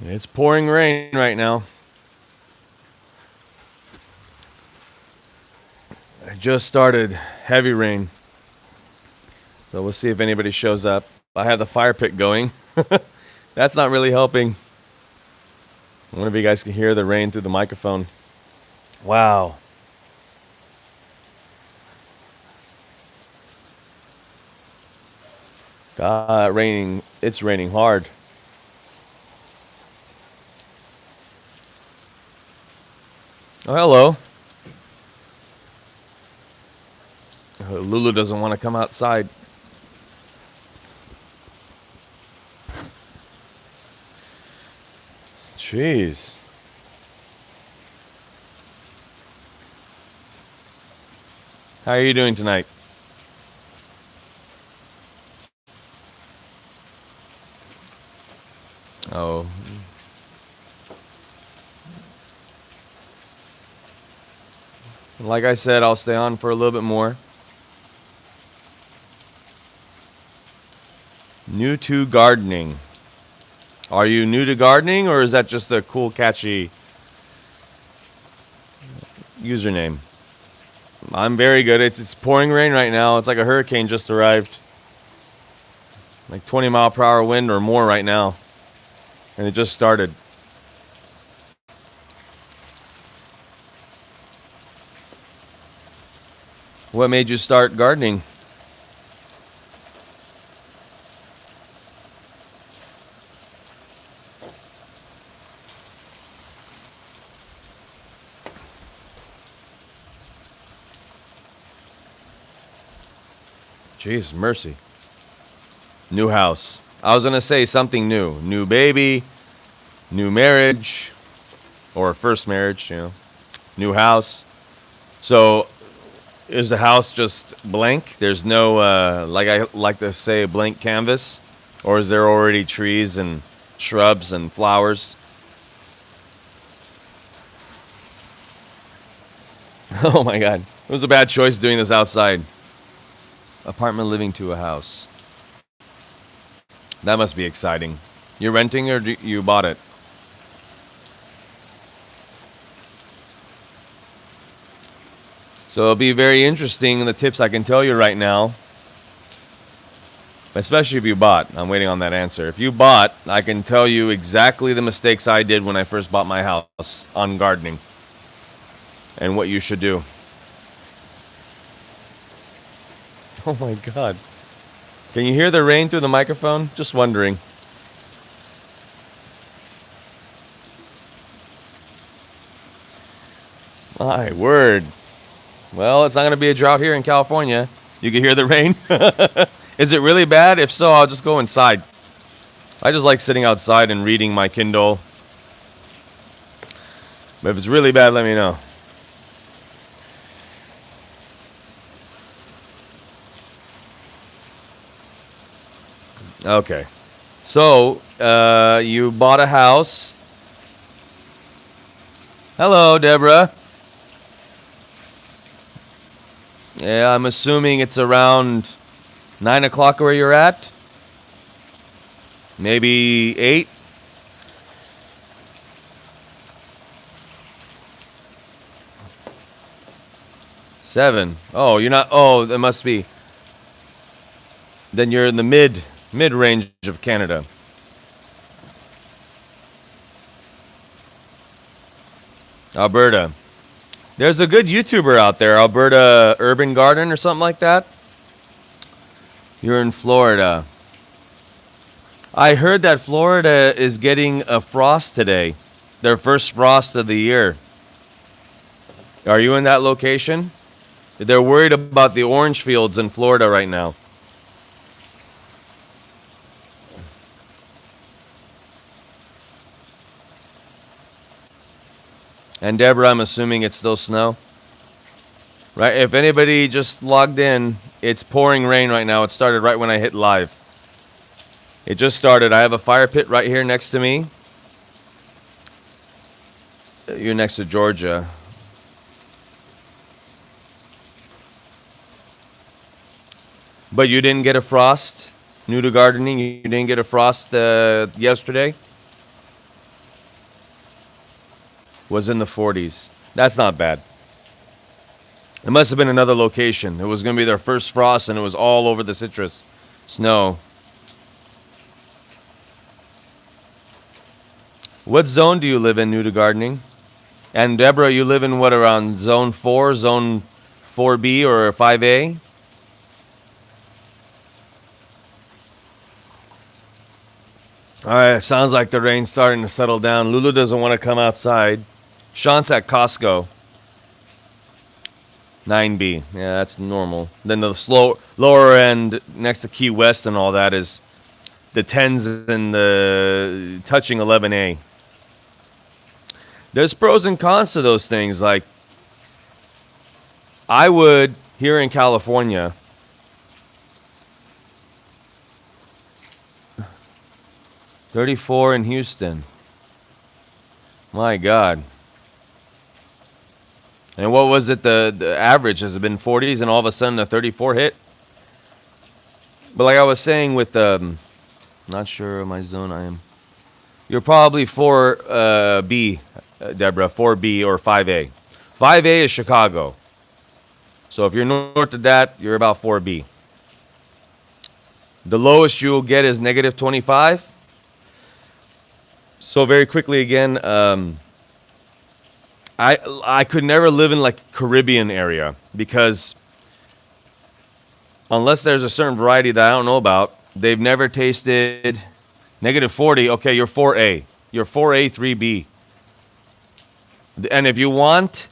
It's pouring rain right now. It just started heavy rain. So we'll see if anybody shows up. I have the fire pit going. That's not really helping. I wonder if you guys can hear the rain through the microphone. Wow. God, raining. It's raining hard. Oh, hello. Lulu doesn't want to come outside. Jeez. How are you doing tonight? Oh. Like I said, I'll stay on for a little bit more. New to gardening. Are you new to gardening, or is that just a cool, catchy username? I'm very good. It's pouring rain right now. It's like a hurricane just arrived. Like 20-mile-per-hour wind or more right now. And it just started. What made you start gardening? Jeez, mercy. New house. I was going to say something new. New baby, new marriage, or first marriage, new house. So is the house just blank? There's no, like I like to say, blank canvas? Or is there already trees and shrubs and flowers? Oh my God. It was a bad choice doing this outside. Apartment living to a house. That must be exciting. You're renting or you bought it? So it'll be very interesting, the tips I can tell you right now. Especially if you bought. I'm waiting on that answer. If you bought, I can tell you exactly the mistakes I did when I first bought my house on gardening. And what you should do. Oh my God. Can you hear the rain through the microphone? Just wondering. My word. Well, it's not going to be a drought here in California. You can hear the rain. Is it really bad? If so, I'll just go inside. I just like sitting outside and reading my Kindle. But if it's really bad, let me know. Okay. So, you bought a house. Hello, Deborah. Yeah, I'm assuming it's around 9 o'clock where you're at. Maybe 8. Seven. Oh, you're not. Oh, that must be. Then you're in the mid range of Canada. Alberta. There's a good YouTuber out there, Alberta Urban Garden or something like that. You're in Florida. I heard that Florida is getting a frost today. Their first frost of the year. Are you in that location? They're worried about the orange fields in Florida right now. And Deborah, I'm assuming it's still snow? Right? If anybody just logged in, it's pouring rain right now. It started right when I hit live. It just started. I have a fire pit right here next to me. You're next to Georgia. But you didn't get a frost? New to gardening, you didn't get a frost yesterday? was in the 40s. That's not bad. It must have been another location. It was going to be their first frost, and it was all over the citrus. Snow. What zone do you live in, new to gardening? And Deborah, you live in what, around zone 4, zone 4B, or 5A? All right, sounds like the rain's starting to settle down. Lulu doesn't want to come outside. Sean's at Costco. 9B. Yeah, that's normal. Then the lower end next to Key West and all that is the 10s and the touching 11A. There's pros and cons to those things. Like, I would, here in California, $34 in Houston. My God. And what was it, the average? Has it been 40s and all of a sudden the 34 hit? But like I was saying with, not sure my zone I am. You're probably 4B, Deborah, 4B or 5A. 5A is Chicago. So if you're north of that, you're about 4B. The lowest you'll get is negative 25. So very quickly again, I could never live in like Caribbean area because unless there's a certain variety that I don't know about, they've never tasted negative 40. Okay, you're 4A. You're 4A, 3B. And if you want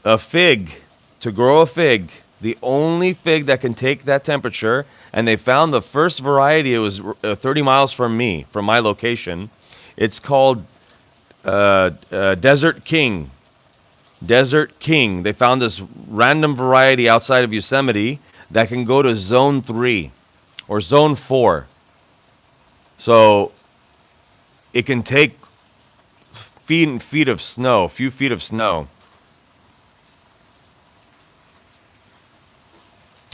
a fig, to grow a fig, the only fig that can take that temperature, and they found the first variety, it was 30 miles from me, from my location. It's called Desert King. Desert King. They found this random variety outside of Yosemite that can go to zone 3 or zone 4. So it can take feet and feet of snow, a few feet of snow.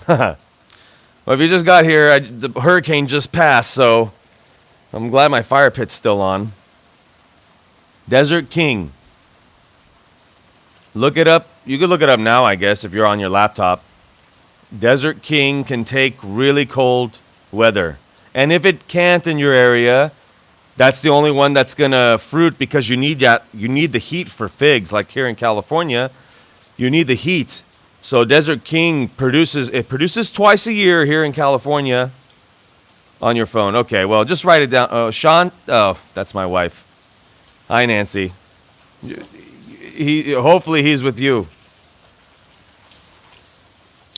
Well, if you just got here, the hurricane just passed, so I'm glad my fire pit's still on. Desert King. Look it up. You could look it up now, I guess, if you're on your laptop. Desert King can take really cold weather. And if it can't in your area, that's the only one that's going to fruit because you need that. You need the heat for figs. Like here in California, you need the heat. So Desert King produces twice a year here in California on your phone. Okay, well, just write it down. Oh, Sean, oh, that's my wife. Hi, Nancy. Hopefully he's with you.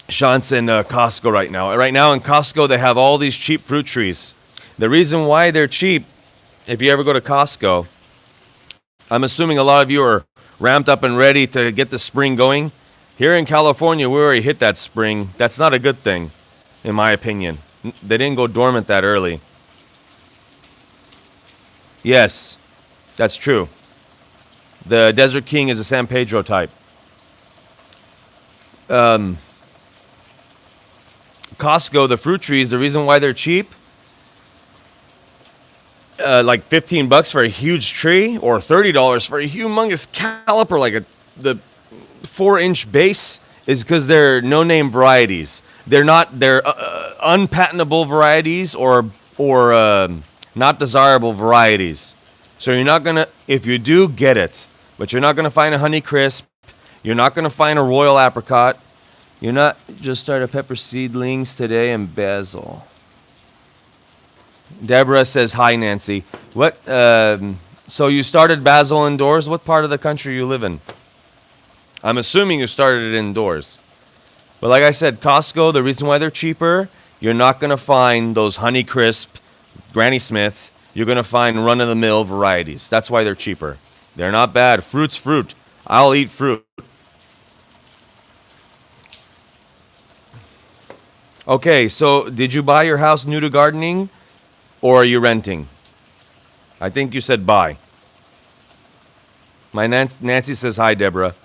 Sean's in Costco right now. Right now in Costco, they have all these cheap fruit trees. The reason why they're cheap, if you ever go to Costco, I'm assuming a lot of you are ramped up and ready to get the spring going. Here in California, we already hit that spring. That's not a good thing, in my opinion. They didn't go dormant that early. Yes, that's true. The Desert King is a San Pedro type. Costco, the fruit trees, the reason why they're cheap, like $15 for a huge tree or $30 for a humongous caliper, like the 4-inch base, is because they're no-name varieties. They're unpatentable varieties or not desirable varieties. So you're not gonna, if you do, get it, but you're not gonna find a Honey Crisp. You're not gonna find a Royal Apricot. You're not. Just started pepper seedlings today and basil. Deborah says hi, Nancy. What? So you started basil indoors? What part of the country you live in? I'm assuming you started it indoors. But like I said, Costco, the reason why they're cheaper, you're not going to find those Honey Crisp, Granny Smith. You're going to find run-of-the-mill varieties. That's why they're cheaper. They're not bad. Fruit's fruit. I'll eat fruit. Okay, so did you buy your house new to gardening, or are you renting? I think you said buy. My Nancy says hi, Deborah.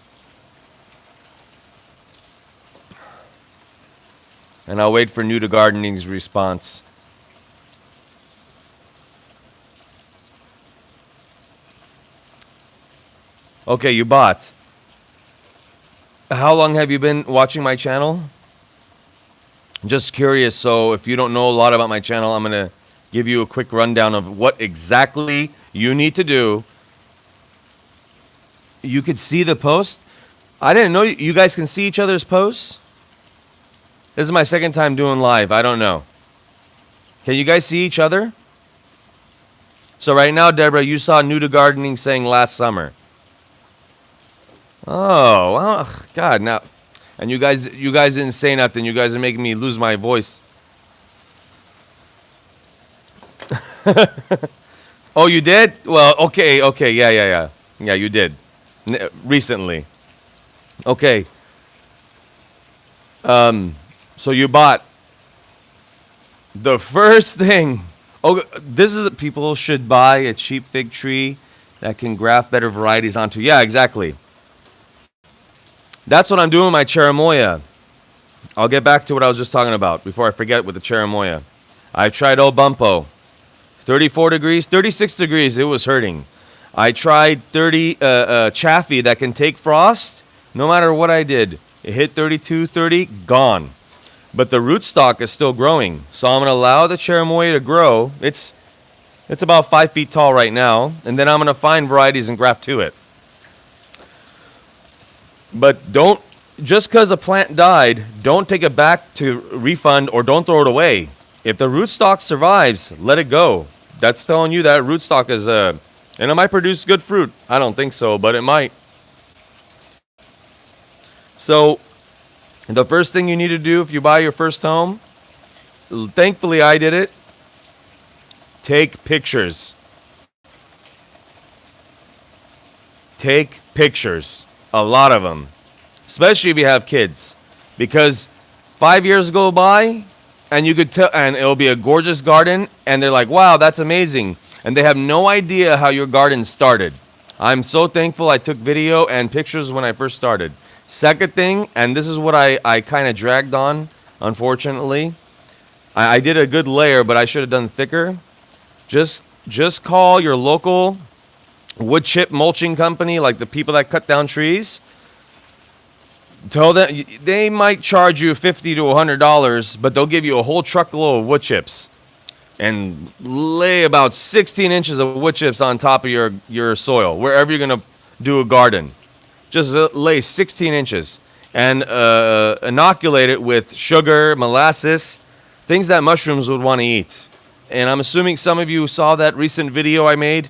And I'll wait for new to gardening's response. Okay, you bought. How long have you been watching my channel? Just curious, so if you don't know a lot about my channel, I'm going to give you a quick rundown of what exactly you need to do. You could see the post. I didn't know you guys can see each other's posts. This is my second time doing live. I don't know. Can you guys see each other? So right now, Deborah, you saw New to Gardening saying last summer. Oh, well, God, now, and you guys didn't say nothing. You guys are making me lose my voice. Oh, you did? Well, okay, yeah, you did, recently. Okay. So you bought the first thing. Oh, this is people should buy a cheap fig tree that can graft better varieties onto. Yeah, exactly. That's what I'm doing with my cherimoya. I'll get back to what I was just talking about before I forget with the cherimoya. I tried old Bumpo. 34 degrees, 36 degrees, it was hurting. I tried 30 Chaffee that can take frost. No matter what I did, it hit 32, 30, gone. But the rootstock is still growing. So I'm going to allow the cherimoya to grow. It's about 5 feet tall right now. And then I'm going to find varieties and graft to it. But don't, just because a plant died, don't take it back to refund or don't throw it away. If the rootstock survives, let it go. That's telling you that rootstock is, and it might produce good fruit. I don't think so, but it might. So the first thing you need to do if you buy your first home, thankfully I did it, take pictures. Take pictures. A lot of them. Especially if you have kids. Because 5 years go by and you could tell, and it'll be a gorgeous garden and they're like, wow, that's amazing. And they have no idea how your garden started. I'm so thankful I took video and pictures when I first started. Second thing, and this is what I kind of dragged on, unfortunately. I did a good layer, but I should have done thicker. Just call your local wood chip mulching company, like the people that cut down trees. Tell them they might charge you $50 to $100, but they'll give you a whole truckload of wood chips and lay about 16 inches of wood chips on top of your soil, wherever you're going to do a garden. Just lay 16 inches and inoculate it with sugar, molasses, things that mushrooms would want to eat. And I'm assuming some of you saw that recent video I made,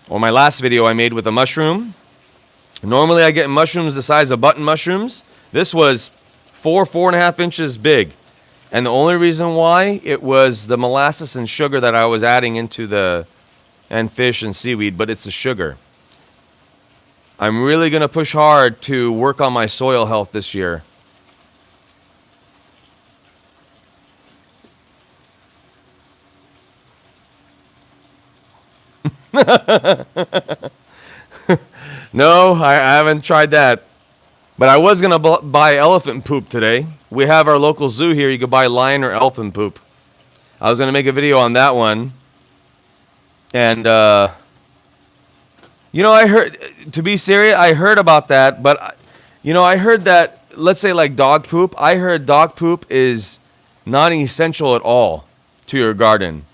or my last video I made with a mushroom. Normally I get mushrooms the size of button mushrooms. This was 4.5 inches big. And the only reason why, it was the molasses and sugar that I was adding into and fish and seaweed, but it's the sugar. I'm really going to push hard to work on my soil health this year. No, I haven't tried that. But I was going to buy elephant poop today. We have our local zoo here. You could buy lion or elephant poop. I was going to make a video on that one. And, you know, I heard, to be serious, I heard about that. But, you know, I heard that, let's say like dog poop. I heard dog poop is not essential at all to your garden.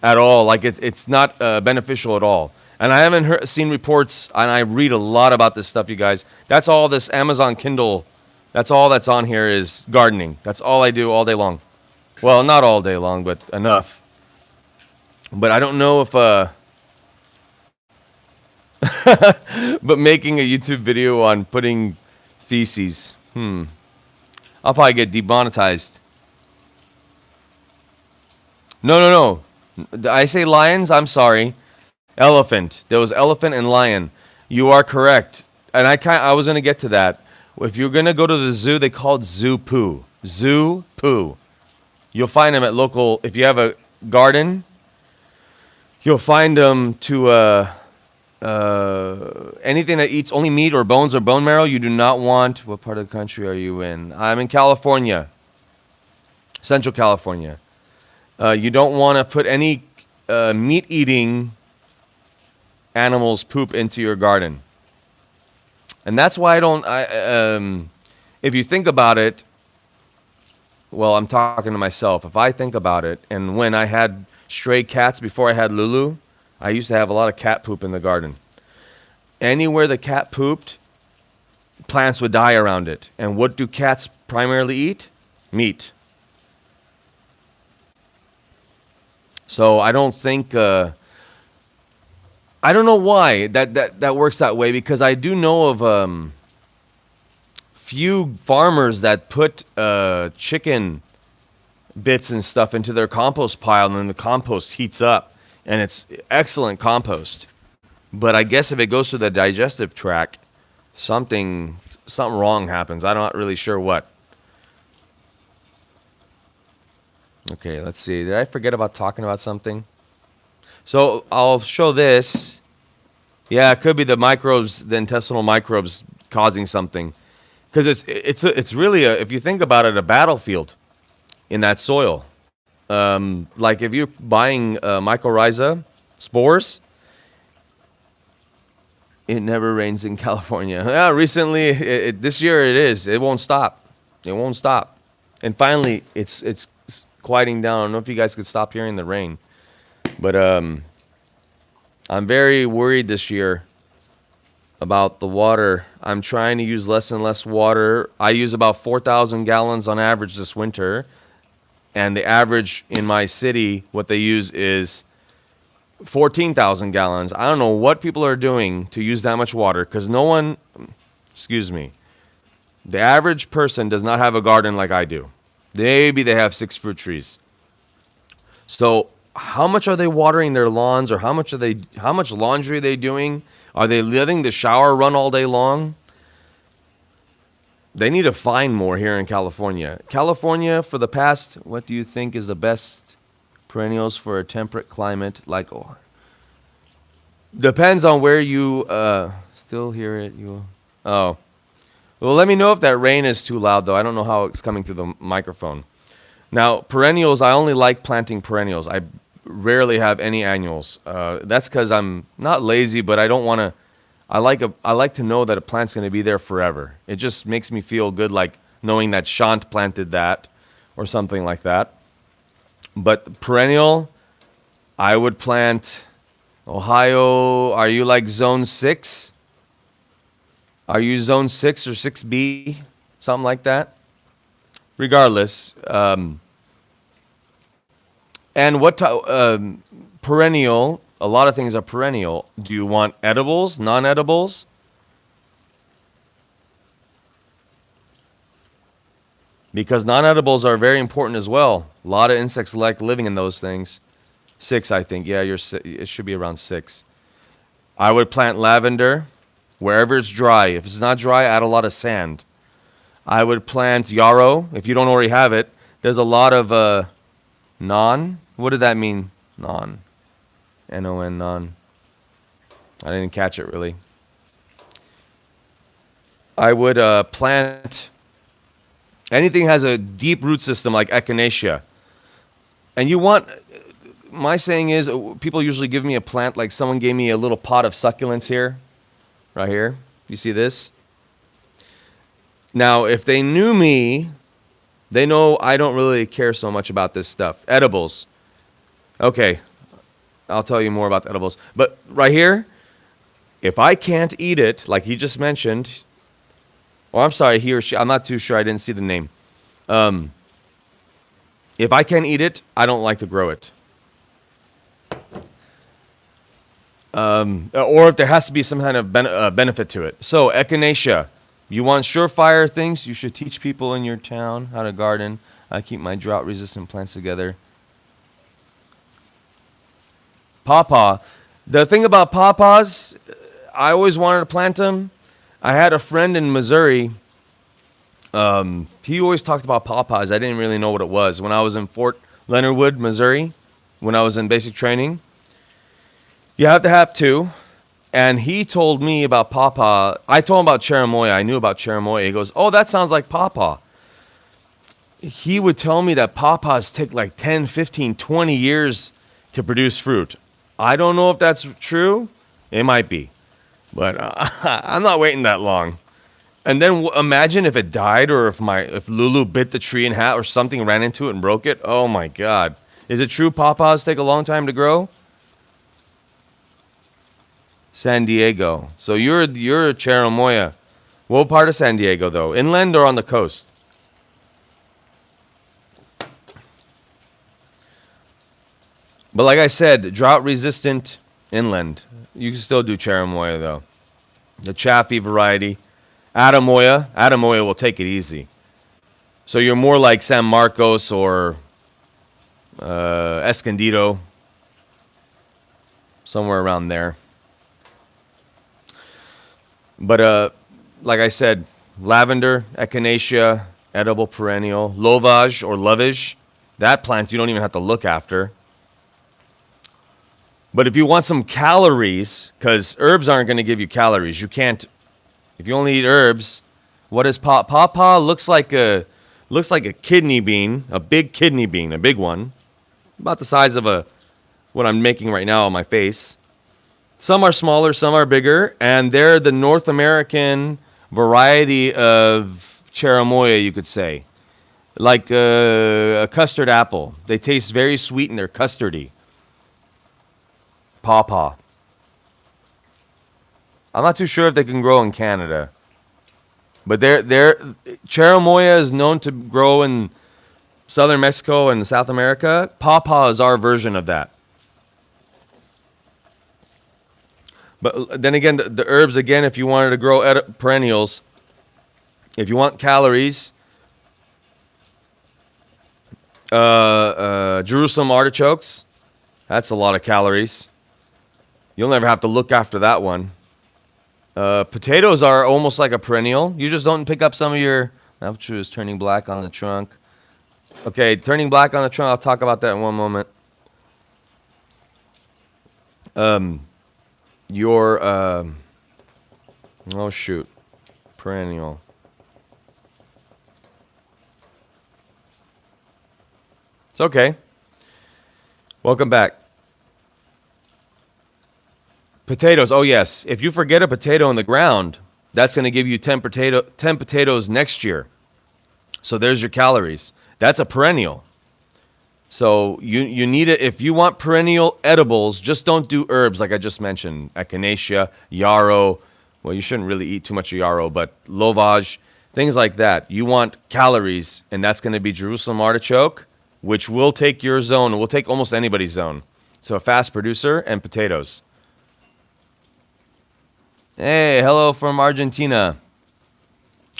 At all. Like, it's not beneficial at all. And I haven't seen reports, and I read a lot about this stuff, you guys. That's all this Amazon Kindle, that's all that's on here is gardening. That's all I do all day long. Well, not all day long, but enough. But I don't know if, but making a YouTube video on putting feces, I'll probably get demonetized. No. Did I say lions? I'm sorry. Elephant. There was elephant and lion. You are correct. And I was going to get to that. If you're going to go to the zoo, they call it zoo poo. Zoo poo. You'll find them at local, if you have a garden, you'll find them to anything that eats only meat or bones or bone marrow. You do not want, what part of the country are you in? I'm in California. Central California. You don't want to put any meat-eating animals' poop into your garden. And that's why I don't. If you think about it, well, I'm talking to myself. If I think about it, and when I had stray cats before I had Lulu, I used to have a lot of cat poop in the garden. Anywhere the cat pooped, plants would die around it. And what do cats primarily eat? Meat. So I don't think. I don't know why that works that way, because I do know of few farmers that put chicken bits and stuff into their compost pile, and then the compost heats up, and it's excellent compost. But I guess if it goes through the digestive tract, something wrong happens. I'm not really sure what. Okay, let's see. Did I forget about talking about something? So I'll show this. Yeah, it could be the microbes, the intestinal microbes causing something. Because it's really, if you think about it, a battlefield in that soil. Like if you're buying mycorrhiza spores, it never rains in California. Yeah, recently, this year it is. It won't stop. It won't stop. And finally, it's quieting down. I don't know if you guys could stop hearing the rain. But I'm very worried this year about the water. I'm trying to use less and less water. I use about 4,000 gallons on average this winter. And the average in my city, what they use is 14,000 gallons. I don't know what people are doing to use that much water, because no one, excuse me, the average person does not have a garden like I do. Maybe they have 6 fruit trees. So how much are they watering their lawns, or how much laundry are they doing? Are they letting the shower run all day long? They need to find more here in California. California, for the past, what do you think is the best perennials for a temperate climate? Like, depends on where you still hear it. Well, let me know if that rain is too loud, though. I don't know how it's coming through the microphone. Now, perennials, I only like planting perennials. I rarely have any annuals. That's because I'm not lazy, but I don't want to. I like to know that a plant's going to be there forever. It just makes me feel good, like knowing that Shant planted that or something like that. But perennial, I would plant. Ohio, are you like zone 6? Are you zone 6 or 6B? Something like that? Regardless. And what perennial, a lot of things are perennial. Do you want edibles, non-edibles? Because non-edibles are very important as well. A lot of insects like living in those things. 6, I think. Yeah, it should be around 6. I would plant lavender wherever it's dry. If it's not dry, add a lot of sand. I would plant yarrow. If you don't already have it, there's a lot of non. What did that mean? Non. N-O-N, non. I didn't catch it really. I would plant anything has a deep root system like echinacea. And you want, my saying is, people usually give me a plant, like someone gave me a little pot of succulents here, right here. You see this? Now, if they knew me, they know I don't really care so much about this stuff. Edibles. Okay, I'll tell you more about the edibles. But right here, if I can't eat it, like he just mentioned, or I'm sorry, he or she, I'm not too sure, I didn't see the name. If I can't eat it, I don't like to grow it. Or if there has to be some kind of benefit to it. So, echinacea. You want surefire things? You should teach people in your town how to garden. I keep my drought-resistant plants together. Pawpaw. The thing about pawpaws, I always wanted to plant them. I had a friend in Missouri. He always talked about pawpaws. I didn't really know what it was. When I was in Fort Leonard Wood, Missouri, when I was in basic training, you have to have 2. And he told me about pawpaw. I told him about cherimoya. I knew about cherimoya. He goes, oh, that sounds like pawpaw. He would tell me that pawpaws take like 10, 15, 20 years to produce fruit. I don't know if that's true. It might be. But I'm not waiting that long. And then imagine if it died, or if Lulu bit the tree in half, or something ran into it and broke it. Oh my God! Is it true pawpaws take a long time to grow? San Diego. So you're a Cherimoya. What part of San Diego though? Inland or on the coast? But like I said, drought resistant inland. You can still do Cherimoya though. The Chaffee variety. Adamoya will take it easy. So you're more like San Marcos or Escondido, somewhere around there. But like I said, lavender, echinacea, edible perennial, lovage or lovage, that plant you don't even have to look after. But if you want some calories, because herbs aren't going to give you calories, you can't. If you only eat herbs, what is pawpaw? Looks like a kidney bean, a big kidney bean, a big one, about the size of what I'm making right now on my face. Some are smaller, some are bigger, and they're the North American variety of cherimoya, you could say. Like a custard apple. They taste very sweet and they're custardy. Pawpaw. I'm not too sure if they can grow in Canada. But cherimoya is known to grow in southern Mexico and South America. Pawpaw is our version of that. But then again, the herbs, again, if you wanted to grow perennials, if you want calories, Jerusalem artichokes, that's a lot of calories. You'll never have to look after that one. Potatoes are almost like a perennial. You just don't pick up some of your... That true is turning black on the trunk. Okay, turning black on the trunk, I'll talk about that in one moment. Oh shoot, perennial. It's okay. Welcome back. Potatoes. Oh yes, if you forget a potato in the ground, that's going to give you 10 potatoes next year. So there's your calories. That's a perennial. So you need it. If you want perennial edibles, just don't do herbs like I just mentioned. Echinacea, yarrow. Well, you shouldn't really eat too much of yarrow, but lovage, things like that. You want calories, and that's going to be Jerusalem artichoke, which will take your zone. Will take almost anybody's zone. So a fast producer, and potatoes. Hey, hello from Argentina.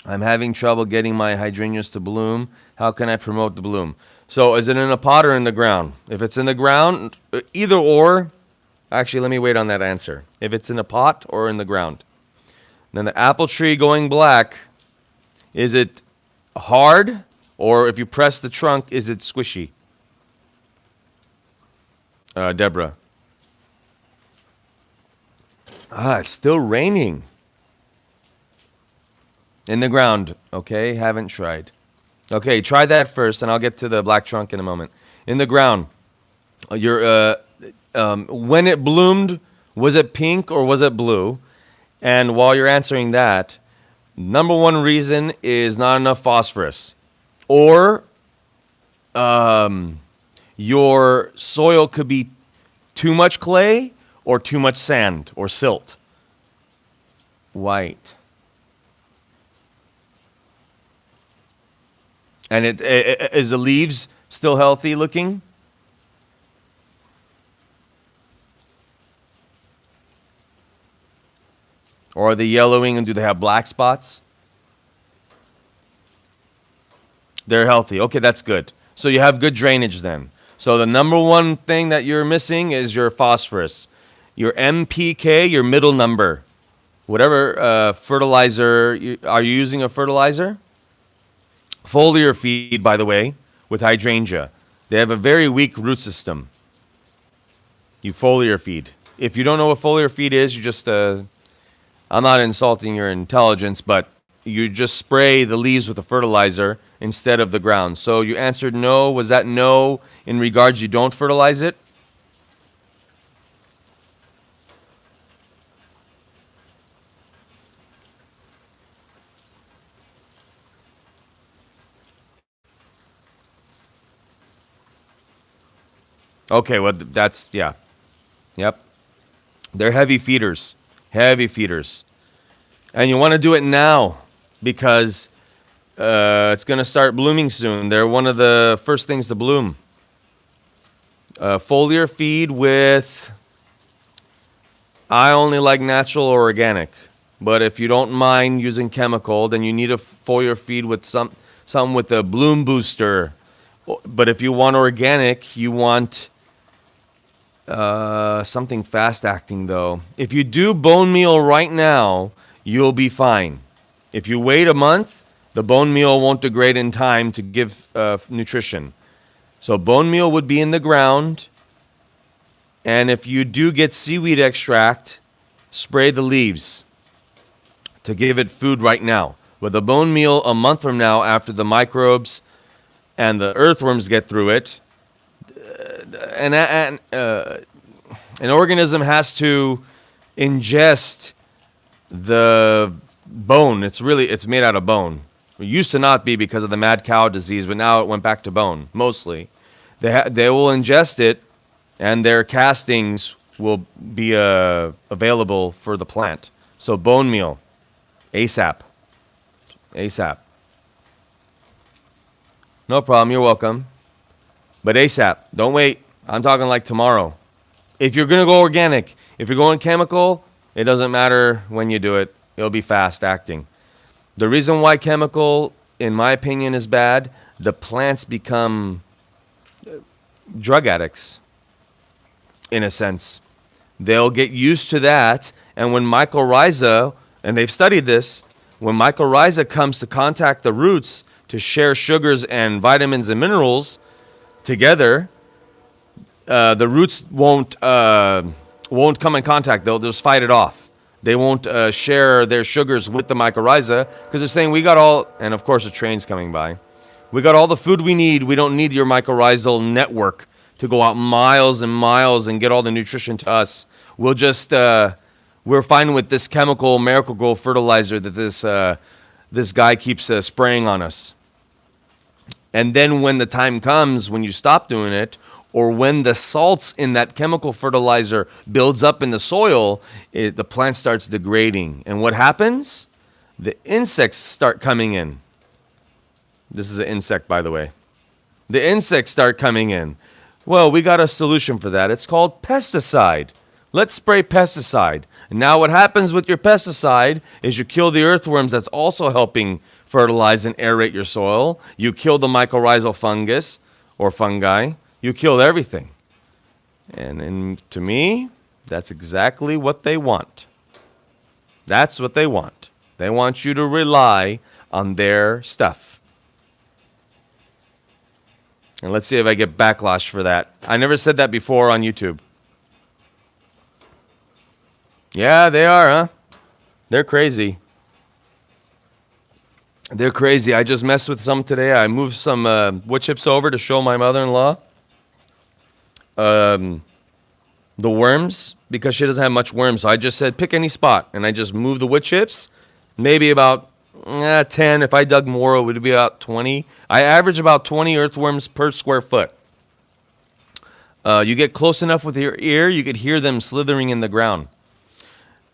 I'm having trouble getting my hydrangeas to bloom. How can I promote the bloom? So is it in a pot or in the ground? If it's in the ground, either or. Actually, let me wait on that answer. If it's in a pot or in the ground. Then the apple tree going black, is it hard? Or if you press the trunk, is it squishy? Deborah. It's still raining. In the ground. Okay, haven't tried. Okay, try that first, and I'll get to the black trunk in a moment. In the ground, when it bloomed, was it pink or was it blue? And while you're answering that, number one reason is not enough phosphorus. Or your soil could be too much clay or too much sand or silt. White. And is the leaves still healthy looking? Or are they yellowing and do they have black spots? They're healthy. Okay, that's good. So you have good drainage then. So the number one thing that you're missing is your phosphorus. Your NPK, your middle number. Whatever fertilizer, are you using a fertilizer? Foliar feed, by the way, with hydrangea. They have a very weak root system. You foliar feed. If you don't know what foliar feed is, you just, I'm not insulting your intelligence, but you just spray the leaves with a fertilizer instead of the ground. So you answered no. Was that no in regards you don't fertilize it? Okay, well, that's, yeah. Yep. They're heavy feeders. Heavy feeders. And you want to do it now because it's going to start blooming soon. They're one of the first things to bloom. Foliar feed with, I only like natural or organic. But if you don't mind using chemical, then you need a foliar feed with some with a bloom booster. But if you want organic, you want something fast acting though. If you do bone meal right now, you'll be fine. If you wait a month, the bone meal won't degrade in time to give nutrition. So bone meal would be in the ground. And if you do get seaweed extract, spray the leaves to give it food right now. With the bone meal a month from now, after the microbes and the earthworms get through it, an organism has to ingest the bone. It's made out of bone. It used to not be because of the mad cow disease, but now it went back to bone, mostly. They will ingest it, and their castings will be available for the plant. So bone meal, ASAP. ASAP. No problem, you're welcome. But ASAP, don't wait. I'm talking like tomorrow. If you're going to go organic, if you're going chemical, it doesn't matter when you do it. It'll be fast acting. The reason why chemical, in my opinion, is bad, the plants become drug addicts, in a sense. They'll get used to that, and when mycorrhiza, and they've studied this, when mycorrhiza comes to contact the roots to share sugars and vitamins and minerals together, the roots won't come in contact. They'll just fight it off. They won't share their sugars with the mycorrhiza because they're saying, we got all, and of course the train's coming by, we got all the food we need. We don't need your mycorrhizal network to go out miles and miles and get all the nutrition to us. We'll just, we're fine with this chemical Miracle-Gro fertilizer that this guy keeps spraying on us. And then when the time comes, when you stop doing it, or when the salts in that chemical fertilizer builds up in the soil, the plant starts degrading. And what happens? The insects start coming in. This is an insect, by the way. The insects start coming in. Well, we got a solution for that. It's called pesticide. Let's spray pesticide. And now what happens with your pesticide is you kill the earthworms that's also helping fertilize and aerate your soil. You kill the mycorrhizal fungus or fungi. You killed everything. And to me, that's exactly what they want. That's what they want. They want you to rely on their stuff. And let's see if I get backlash for that. I never said that before on YouTube. Yeah, they are, huh? They're crazy. They're crazy. I just messed with some today. I moved some wood chips over to show my mother-in-law. The worms, because she doesn't have much worms. So I just said, pick any spot. And I just moved the wood chips. Maybe about 10. If I dug more, it would be about 20. I average about 20 earthworms per square foot. You get close enough with your ear, you could hear them slithering in the ground.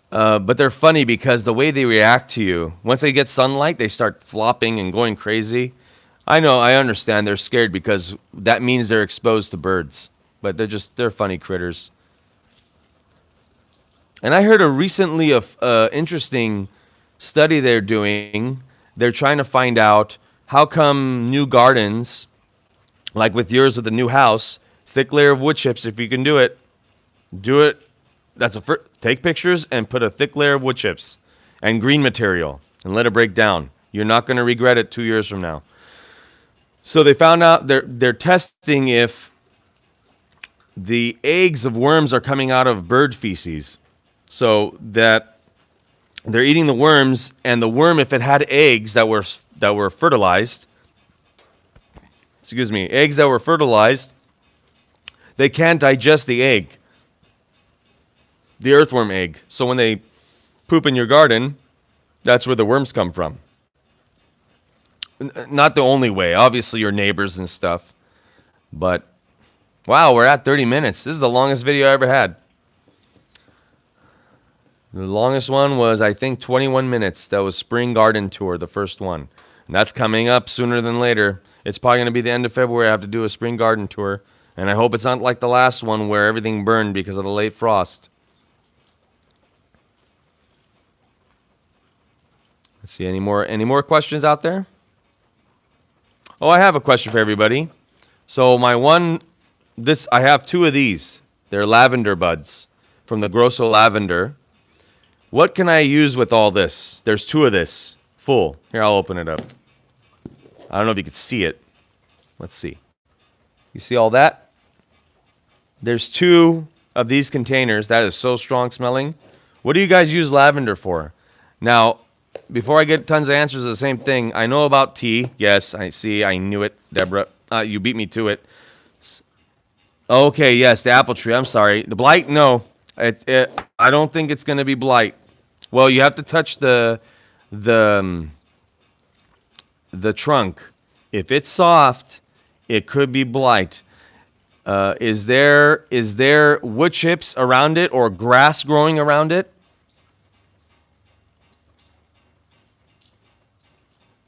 But they're funny because the way they react to you, once they get sunlight, they start flopping and going crazy. I know, I understand they're scared because that means they're exposed to birds. But they're funny critters. And I heard recently of interesting study they're doing. They're trying to find out how come new gardens, like with yours with the new house, thick layer of wood chips, if you can do it. Take pictures and put a thick layer of wood chips and green material and let it break down. You're not going to regret it 2 years from now. So they found out they're testing if the eggs of worms are coming out of bird feces. So that they're eating the worms, and the worm, if it had eggs that were fertilized, eggs that were fertilized, they can't digest the egg, the earthworm egg. So when they poop in your garden, that's where the worms come from. Not the only way, obviously your neighbors and stuff, but Wow, we're at 30 minutes. This is the longest video I ever had. The longest one was, I think, 21 minutes. That was Spring Garden Tour, the first one. And that's coming up sooner than later. It's probably going to be the end of February. I have to do a Spring Garden Tour. And I hope it's not like the last one where everything burned because of the late frost. Let's see, any more questions out there? Oh, I have a question for everybody. So I have two of these. They're lavender buds from the Grosso Lavender. What can I use with all this? There's two of this full. Here, I'll open it up. I don't know if you can see it. Let's see. You see all that? There's two of these containers. That is so strong smelling. What do you guys use lavender for? Now, before I get tons of answers to the same thing, I know about tea. Yes, I see. I knew it, Deborah. You beat me to it. Okay, yes, the apple tree. I'm sorry. The blight, no. I don't think it's going to be blight. Well, you have to touch the trunk. If it's soft, it could be blight. Is there wood chips around it or grass growing around it?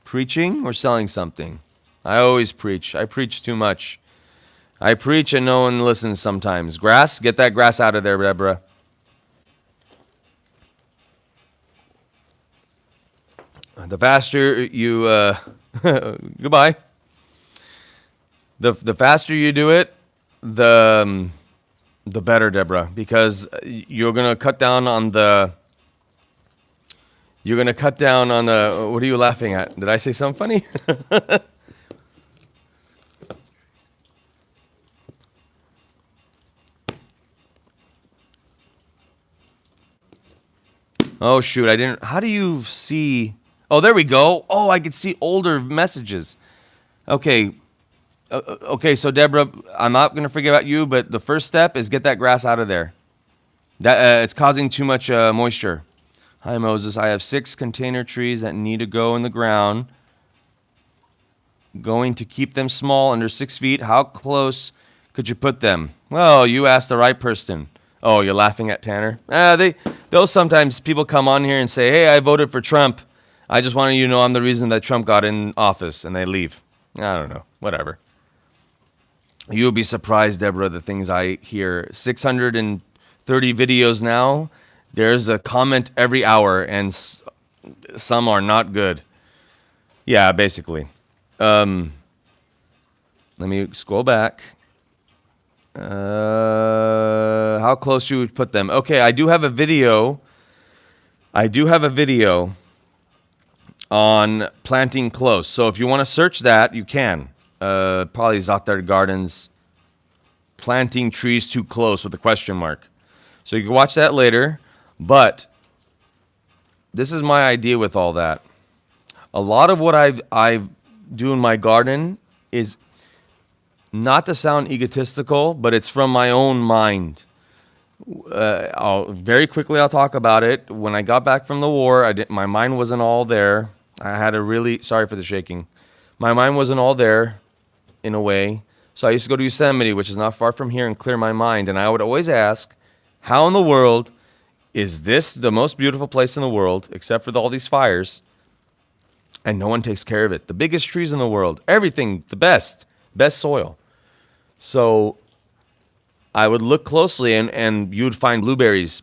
Preaching or selling something? I always preach. I preach too much. I preach and no one listens sometimes. Grass? Get that grass out of there, Deborah. The faster you... goodbye. The faster you do it, the better, Deborah, because you're going to cut down on the... You're going to cut down on the... What are you laughing at? Did I say something funny? Oh, shoot. I didn't... How do you see... Oh, there we go. Oh, I can see older messages. Okay. Okay, so Deborah, I'm not going to forget about you, but the first step is get that grass out of there. That it's causing too much moisture. Hi, Moses. I have 6 container trees that need to go in the ground. Going to keep them small, under 6 feet. How close could you put them? Well, you asked the right person. Oh, you're laughing at Tanner? Those sometimes people come on here and say, hey, I voted for Trump. I just wanted you to know I'm the reason that Trump got in office, and they leave. I don't know. Whatever. You'll be surprised, Deborah, the things I hear. 630 videos now. There's a comment every hour, and some are not good. Yeah, basically. Let me scroll back. How close you would put them? Okay, I do have a video. On planting close. So if you want to search that, you can. Probably Zaatar Gardens, planting trees too close with a question mark. So you can watch that later. But this is my idea with all that. A lot of what I do in my garden is not to sound egotistical, but it's from my own mind. Very quickly I'll talk about it. When I got back from the war, my mind wasn't all there. I had a really... Sorry for the shaking. My mind wasn't all there, in a way. So I used to go to Yosemite, which is not far from here, and clear my mind. And I would always ask, how in the world is this the most beautiful place in the world, except for all these fires, and no one takes care of it? The biggest trees in the world, everything, the best soil. So I would look closely, and you would find blueberries,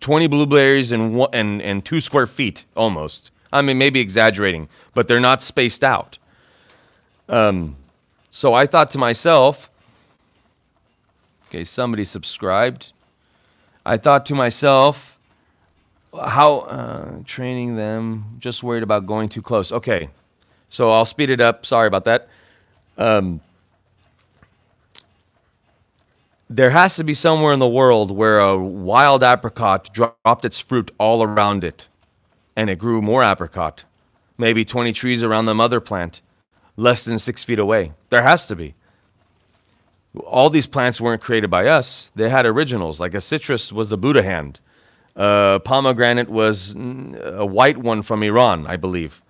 20 blueberries in 2 square feet, almost. I mean, maybe exaggerating, but they're not spaced out. So I thought to myself, okay, somebody subscribed. I thought to myself, how training them, just worried about going too close. Okay, so I'll speed it up. Sorry about that. There has to be somewhere in the world where a wild apricot dropped its fruit all around it, and it grew more apricot. Maybe 20 trees around the mother plant, less than 6 feet away. There has to be. All these plants weren't created by us. They had originals, like a citrus was the Buddha hand. Pomegranate was a white one from Iran, I believe.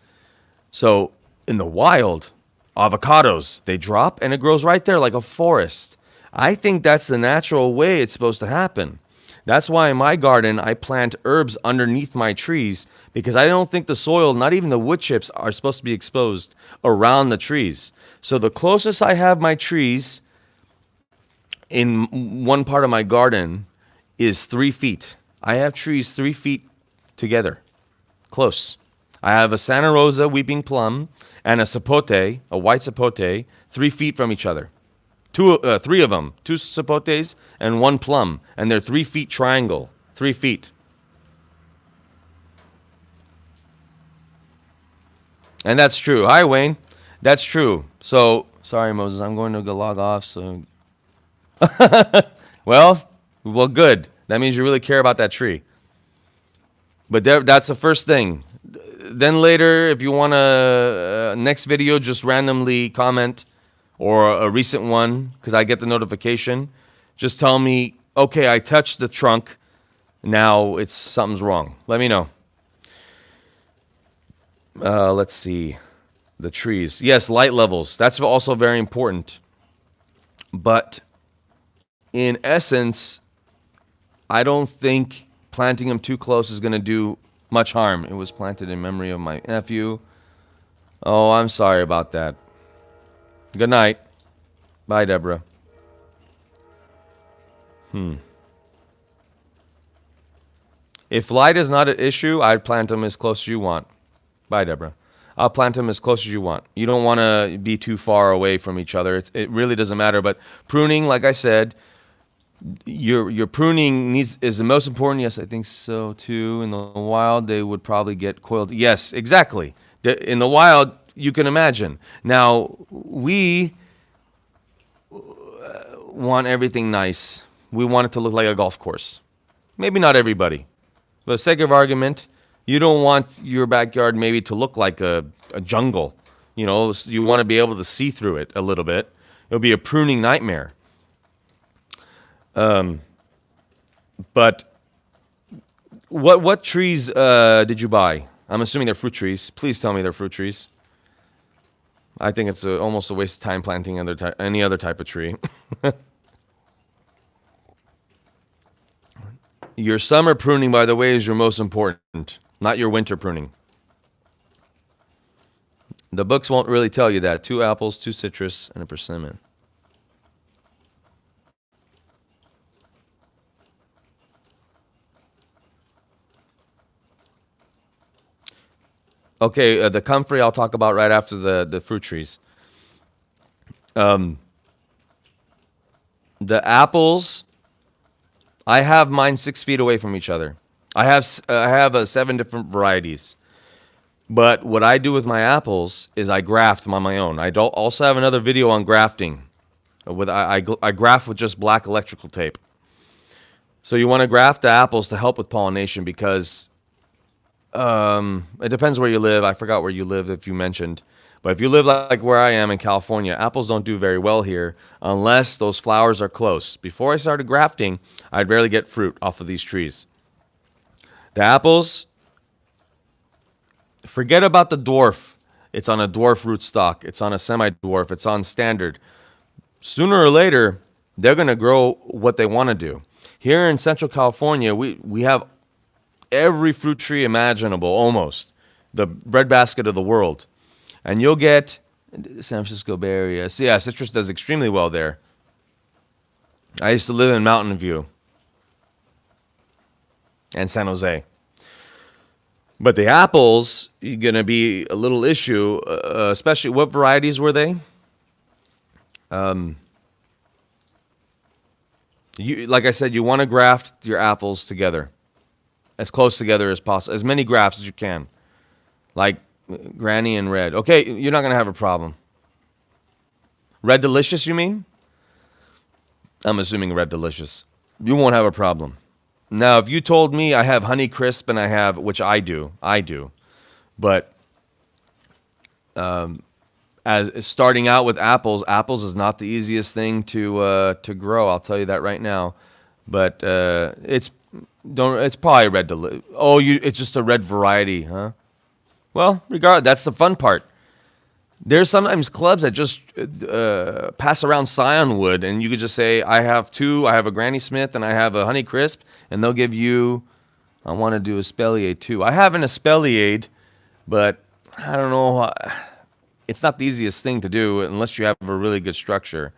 So in the wild, avocados, they drop and it grows right there like a forest. I think that's the natural way it's supposed to happen. That's why in my garden I plant herbs underneath my trees, because I don't think the soil, not even the wood chips, are supposed to be exposed around the trees. So the closest I have my trees in one part of my garden is 3 feet. I have trees 3 feet together, close. I have a Santa Rosa weeping plum and a sapote, a white sapote, 3 feet from each other. Three of them, 2 sapotes and 1 plum, and they're 3 feet triangle, 3 feet. And that's true. Hi, Wayne. That's true. So, sorry, Moses, I'm going to go log off. So, well, good. That means you really care about that tree. But that's the first thing. Then later, if you want a next video, just randomly comment, or a recent one, because I get the notification. Just tell me, okay, I touched the trunk. Now something's wrong. Let me know. Let's see. The trees. Yes, light levels. That's also very important. But in essence, I don't think planting them too close is going to do much harm. It was planted in memory of my nephew. Oh, I'm sorry about that. Good night. Bye, Deborah. If light is not an issue, I'd plant them as close as you want. Bye, Deborah. I'll plant them as close as you want. You don't want to be too far away from each other. It really doesn't matter. But pruning, like I said, your pruning is the most important. Yes, I think so too. In the wild, they would probably get coiled. Yes, exactly. In the wild, you can imagine. Now, we want everything nice. We want it to look like a golf course. Maybe not everybody. For the sake of argument, you don't want your backyard maybe to look like a jungle. You know, you want to be able to see through it a little bit. It'll be a pruning nightmare. But what trees did you buy? I'm assuming they're fruit trees. Please tell me they're fruit trees. I think it's almost a waste of time planting any other type of tree. Your summer pruning, by the way, is your most important, not your winter pruning. The books won't really tell you that. 2 apples, 2 citrus, and a persimmon. Okay, the comfrey I'll talk about right after the fruit trees. The apples, I have mine 6 feet away from each other. I have 7 different varieties. But what I do with my apples is I graft them on my own. I also have another video on grafting. I graft with just black electrical tape. So you want to graft the apples to help with pollination because it depends where you live. I forgot where you live if you mentioned. But if you live like where I am in California, apples don't do very well here unless those flowers are close. Before I started grafting, I'd rarely get fruit off of these trees. The apples, forget about the dwarf. It's on a dwarf rootstock. It's on a semi-dwarf. It's on standard. Sooner or later, they're going to grow what they want to do. Here in Central California, we have every fruit tree imaginable, almost. The breadbasket of the world. And you'll get San Francisco Bay Area. So yeah, citrus does extremely well there. I used to live in Mountain View and San Jose. But the apples are going to be a little issue, especially what varieties were they? Like I said, you want to graft your apples together, as close together as possible, as many grafts as you can, like Granny and Red. Okay, you're not going to have a problem. Red Delicious, you mean? I'm assuming Red Delicious. You won't have a problem. Now, if you told me I have Honey Crisp and I have, which I do, but as starting out with apples is not the easiest thing to grow. I'll tell you that right now. But it's probably Red Delicious. Oh, it's just a red variety, huh? Well, regardless, that's the fun part. There's sometimes clubs that just pass around scion wood, and you could just say, I have two. I have a Granny Smith and I have a Honey Crisp, and they'll give you, I want to do espalier too. I have an espalier, but I don't know. It's not the easiest thing to do unless you have a really good structure.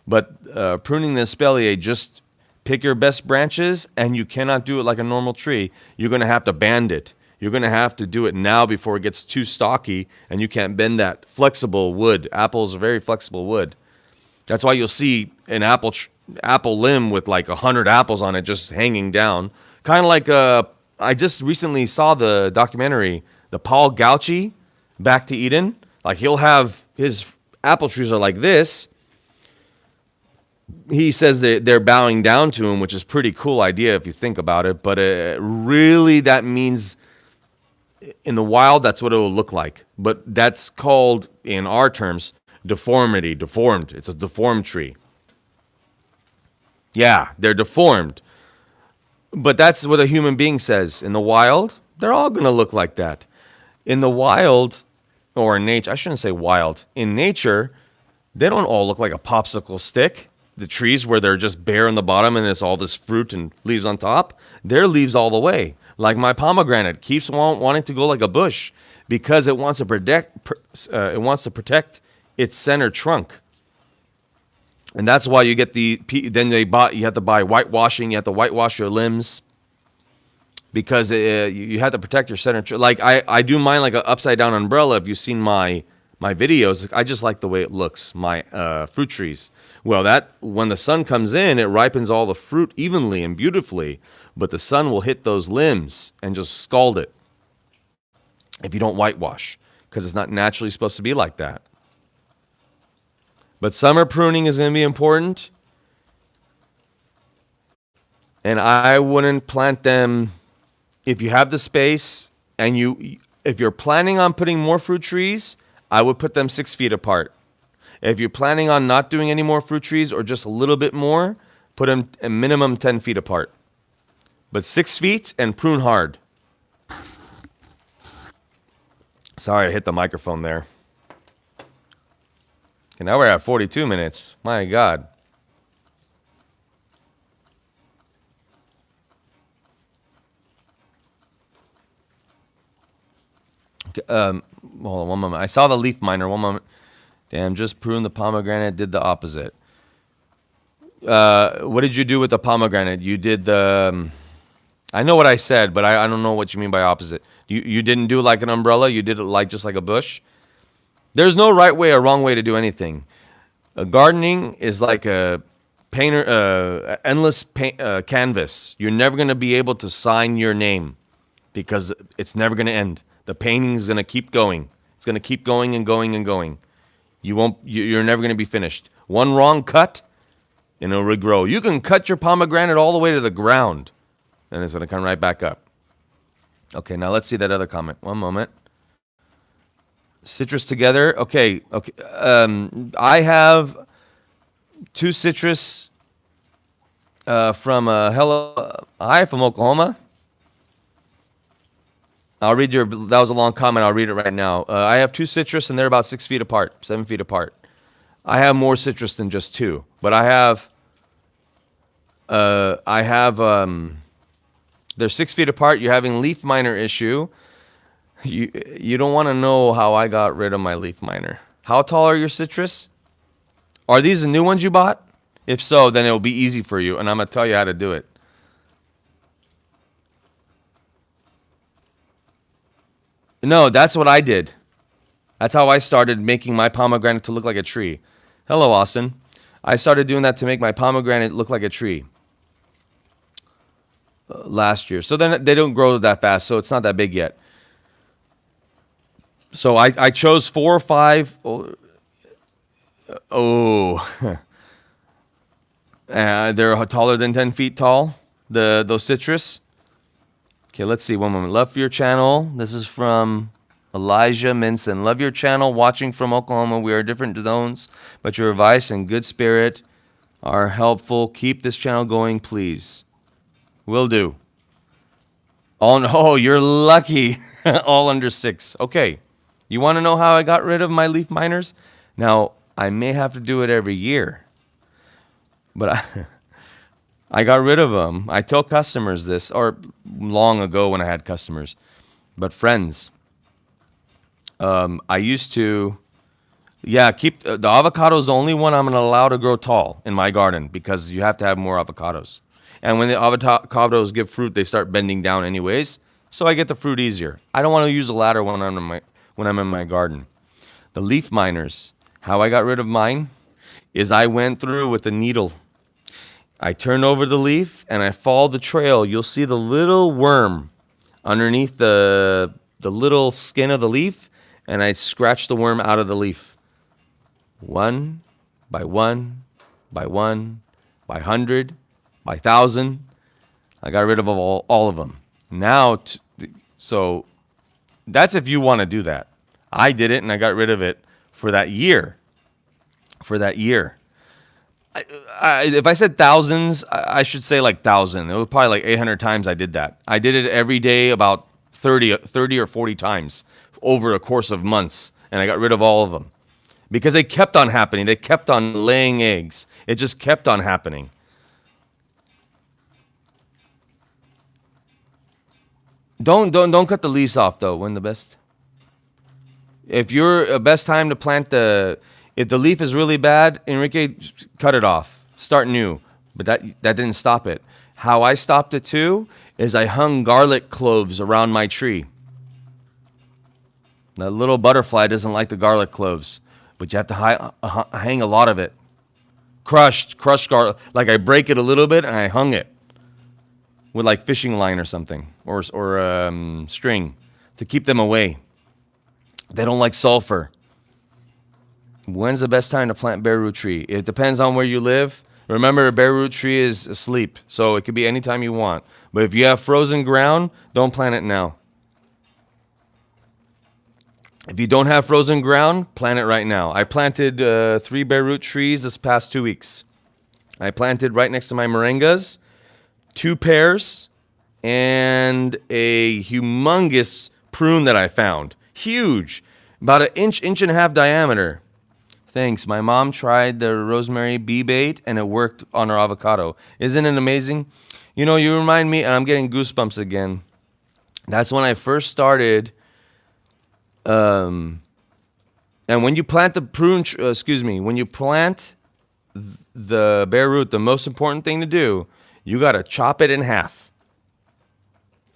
But pruning the espalier, just pick your best branches, and you cannot do it like a normal tree. You're going to have to band it. You're going to have to do it now before it gets too stocky, and you can't bend that flexible wood. Apples are very flexible wood. That's why you'll see an apple limb with like 100 apples on it just hanging down. Kind of like I just recently saw the documentary, the Paul Gauchi, Back to Eden. Like he'll have his apple trees are like this. He says that they're bowing down to him, which is a pretty cool idea if you think about it. But really, that means in the wild, that's what it will look like. But that's called, in our terms, deformity. Deformed. It's a deformed tree. Yeah, they're deformed. But that's what a human being says. In the wild, they're all going to look like that. In the wild, or in nature, I shouldn't say wild. In nature, they don't all look like a popsicle stick. The trees where they're just bare in the bottom and there's all this fruit and leaves on top, they're leaves all the way. Like my pomegranate keeps wanting to go like a bush because it wants to protect its center trunk. And that's why you get you have to buy whitewashing. You have to whitewash your limbs because you have to protect your center. Like I do mine like an upside down umbrella. If you've seen my videos, I just like the way it looks. My fruit trees. Well, that when the sun comes in, it ripens all the fruit evenly and beautifully. But the sun will hit those limbs and just scald it if you don't whitewash, because it's not naturally supposed to be like that. But summer pruning is going to be important. And I wouldn't plant them if you have the space and if you're planning on putting more fruit trees, I would put them 6 feet apart. If you're planning on not doing any more fruit trees or just a little bit more, put them a minimum 10 feet apart. But 6 feet and prune hard. Sorry, I hit the microphone there. Okay, now we're at 42 minutes. My God. Okay, hold on one moment. I saw the leaf miner. One moment. Damn, just pruned the pomegranate, did the opposite. What did you do with the pomegranate? You did the... I know what I said, but I don't know what you mean by opposite. You didn't do like an umbrella? You did it like just like a bush? There's no right way or wrong way to do anything. Gardening is like a painter, endless canvas. You're never going to be able to sign your name because it's never going to end. The painting is going to keep going. It's going to keep going and going and going. You're never going to be finished. One wrong cut, and it'll regrow. You can cut your pomegranate all the way to the ground, and it's going to come right back up. Okay, now let's see that other comment. One moment. Citrus together. Okay. I have 2 citrus from from Oklahoma. I'll read that was a long comment. I'll read it right now. I have 2 citrus, and they're about 6 feet apart, 7 feet apart. I have more citrus than just 2, but they're 6 feet apart. You're having leaf miner issue. You don't want to know how I got rid of my leaf miner. How tall are your citrus? Are these the new ones you bought? If so, then it'll be easy for you, and I'm going to tell you how to do it. No, that's what I did. That's how I started making my pomegranate to look like a tree. Hello, Austin. I started doing that to make my pomegranate look like a tree last year. So then they don't grow that fast, so it's not that big yet. So I chose 4 or 5. They're taller than 10 feet tall, those citrus. Okay, let's see. One moment. Love your channel. This is from Elijah Minson. Love your channel. Watching from Oklahoma. We are different zones, but your advice and good spirit are helpful. Keep this channel going, please. Will do. Oh, no, you're lucky. All under 6. Okay. You want to know how I got rid of my leaf miners? Now, I may have to do it every year, but I got rid of them. I tell customers this, or long ago when I had customers, but friends, I used to, keep the avocado is the only one I'm going to allow to grow tall in my garden because you have to have more avocados. And when the avocados give fruit, they start bending down anyways, so I get the fruit easier. I don't want to use a ladder when I'm in my garden. The leaf miners, how I got rid of mine is I went through with a needle. I turn over the leaf and I follow the trail. You'll see the little worm underneath the little skin of the leaf, and I scratch the worm out of the leaf. One by one, by 100, by 1,000. I got rid of all of them. Now, so that's if you want to do that. I did it and I got rid of it for that year. If I said thousands, I should say like 1,000. It was probably like 800 times I did that. I did it every day about 30 or 40 times over a course of months, and I got rid of all of them because they kept on happening. They kept on laying eggs. It just kept on happening. Don't cut the leaves off though. When the best, if you're a best time to plant if the leaf is really bad, Enrique, cut it off. Start new. But that didn't stop it. How I stopped it too is I hung garlic cloves around my tree. That little butterfly doesn't like the garlic cloves, but you have to hang a lot of it. Crushed garlic. Like I break it a little bit and I hung it with like fishing line or something, or string to keep them away. They don't like sulfur. When's the best time to plant bare root tree? It depends on where you live. Remember, a bare root tree is asleep, so it could be any time you want. But if you have frozen ground, don't plant it now. If you don't have frozen ground, plant it right now. I planted 3 bare root trees this past 2 weeks. I planted right next to my moringas 2 pears and a humongous prune that I found. Huge, about an inch and a half diameter. Thanks. My mom tried the rosemary bee bait and it worked on her avocado. Isn't it amazing? You know, you remind me, and I'm getting goosebumps again. That's when I first started. And when you plant the when you plant the bare root, the most important thing to do, you got to chop it in half.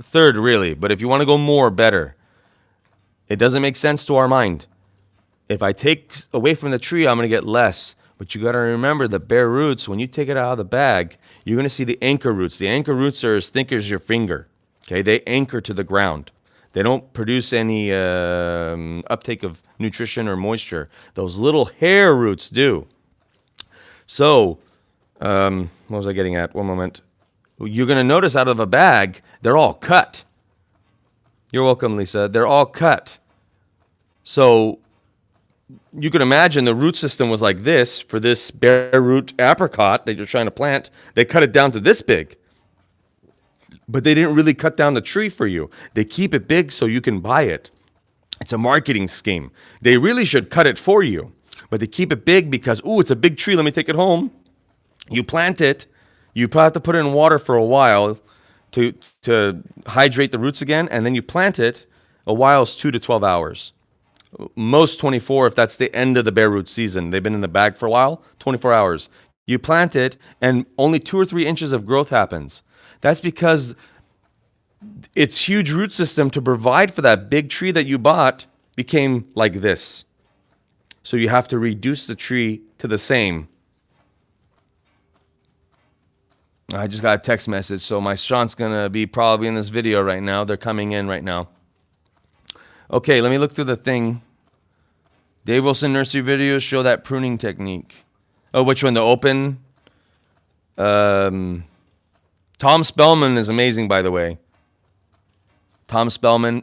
A third, really. But if you want to go more, better. It doesn't make sense to our mind. If I take away from the tree, I'm going to get less. But you got to remember the bare roots, when you take it out of the bag, you're going to see the anchor roots. The anchor roots are as thick as your finger. Okay, they anchor to the ground. They don't produce any uptake of nutrition or moisture. Those little hair roots do. So, what was I getting at? One moment. You're going to notice out of a bag, they're all cut. You're welcome, Lisa. They're all cut. So, you can imagine the root system was like this for this bare root apricot that you're trying to plant. They cut it down to this big. But they didn't really cut down the tree for you. They keep it big so you can buy it. It's a marketing scheme. They really should cut it for you. But they keep it big because, it's a big tree. Let me take it home. You plant it. You probably have to put it in water for a while to hydrate the roots again. And then you plant it. A while is 2 to 12 hours. Most 24 if that's the end of the bare root season. They've been in the bag for a while. 24 hours. You plant it and only 2 or 3 inches of growth happens. That's because its huge root system to provide for that big tree that you bought became like this. So you have to reduce the tree to the same. I just got a text message, so my shunt's going to be probably in this video right now. They're coming in right now. Okay, let me look through the thing. Dave Wilson nursery videos show that pruning technique. Oh, which one? The open? Tom Spellman is amazing, by the way. Tom Spellman,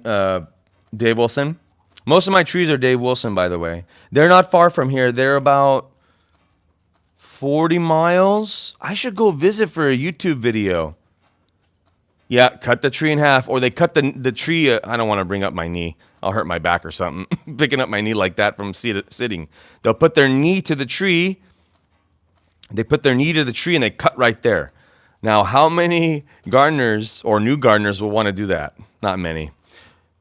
Dave Wilson. Most of my trees are Dave Wilson, by the way. They're not far from here. They're about 40 miles. I should go visit for a YouTube video. Yeah, cut the tree in half, or they cut the tree. I don't want to bring up my knee. I'll hurt my back or something. Picking up my knee like that from sitting. They'll put their knee to the tree. They put their knee to the tree and they cut right there. Now, how many gardeners or new gardeners will want to do that? Not many.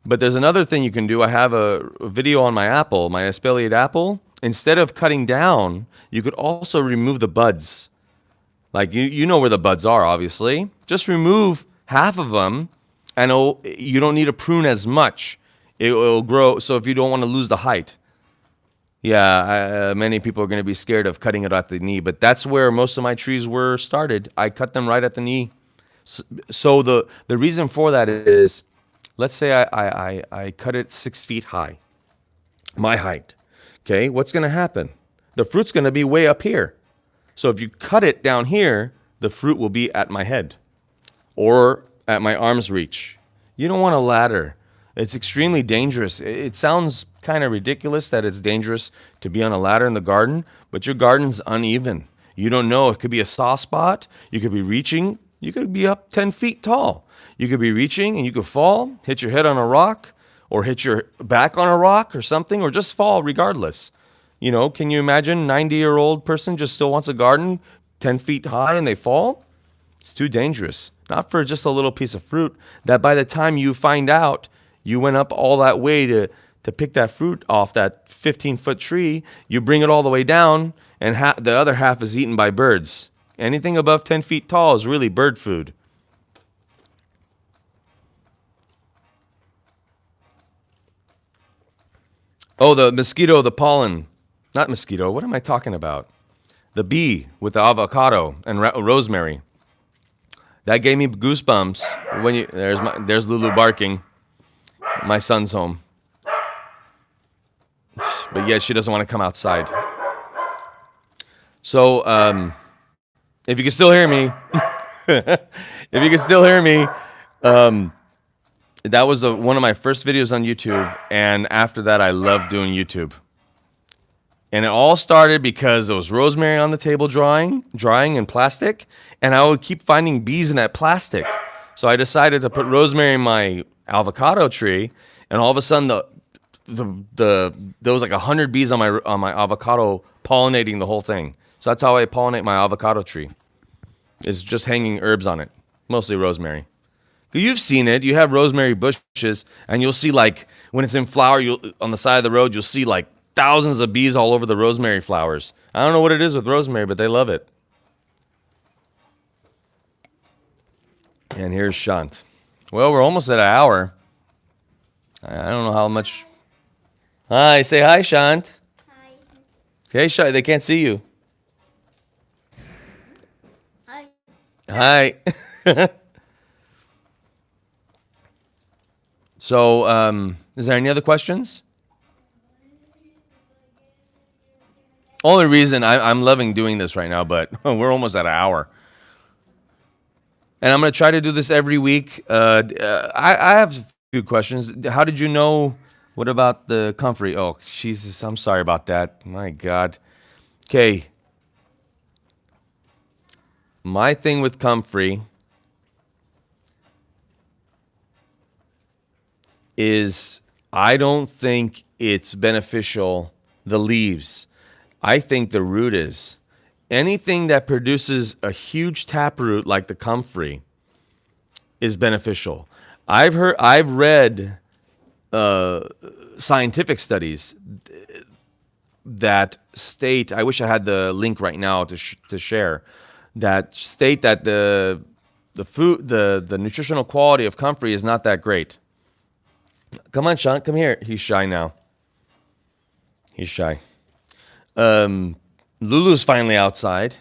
But there's another thing you can do. I have a video on my apple, my espalier apple. Instead of cutting down, you could also remove the buds. Like you know where the buds are, obviously. Just remove half of them, and you don't need to prune as much. It will grow. So if you don't want to lose the height, yeah, many people are going to be scared of cutting it at the knee. But that's where most of my trees were started. I cut them right at the knee. So the reason for that is, let's say I cut it 6 feet high, my height. Okay, what's going to happen? The fruit's going to be way up here. So if you cut it down here, the fruit will be at my head or at my arm's reach. You don't want a ladder. It's extremely dangerous. It sounds kind of ridiculous that it's dangerous to be on a ladder in the garden, but your garden's uneven. You don't know. It could be a soft spot. You could be reaching. You could be up 10 feet tall. You could be reaching and you could fall, hit your head on a rock, or hit your back on a rock or something, or just fall regardless. You know, can you imagine 90-year-old person just still wants a garden 10 feet high and they fall? It's too dangerous. Not for just a little piece of fruit that by the time you find out you went up all that way to pick that fruit off that 15-foot tree, you bring it all the way down and the other half is eaten by birds. Anything above 10 feet tall is really bird food. Oh, the mosquito, the pollen. Not mosquito. What am I talking about? The bee with the avocado and rosemary. That gave me goosebumps. When there's Lulu barking. My son's home. But yet she doesn't want to come outside. So, if you can still hear me, that was one of my first videos on YouTube. And after that, I loved doing YouTube. And it all started because there was rosemary on the table drying in plastic, and I would keep finding bees in that plastic. So I decided to put rosemary in my avocado tree, and all of a sudden there was like 100 bees on my avocado pollinating the whole thing. So that's how I pollinate my avocado tree. It's just hanging herbs on it, mostly rosemary. You've seen it. You have rosemary bushes, and you'll see like when it's in flower, on the side of the road, you'll see like thousands of bees all over the rosemary flowers. I don't know what it is with rosemary, but they love it. And here's Shant. Well, we're almost at an hour. I don't know how much. Hi, say hi, Shant. Hi. Hey, Shant, they can't see you. Hi. Hi. So, is there any other questions? Only reason I'm loving doing this right now, but we're almost at an hour. And I'm going to try to do this every week. I have a few questions. How did you know? What about the comfrey? Oh, Jesus, I'm sorry about that. My God. Okay. My thing with comfrey is I don't think it's beneficial, the leaves. I think the root is. Anything that produces a huge taproot like the comfrey is beneficial. I've read scientific studies that state, I wish I had the link right now to share, that state that the nutritional quality of comfrey is not that great. Come on, Sean, come here. He's shy now. He's shy. Lulu's finally outside,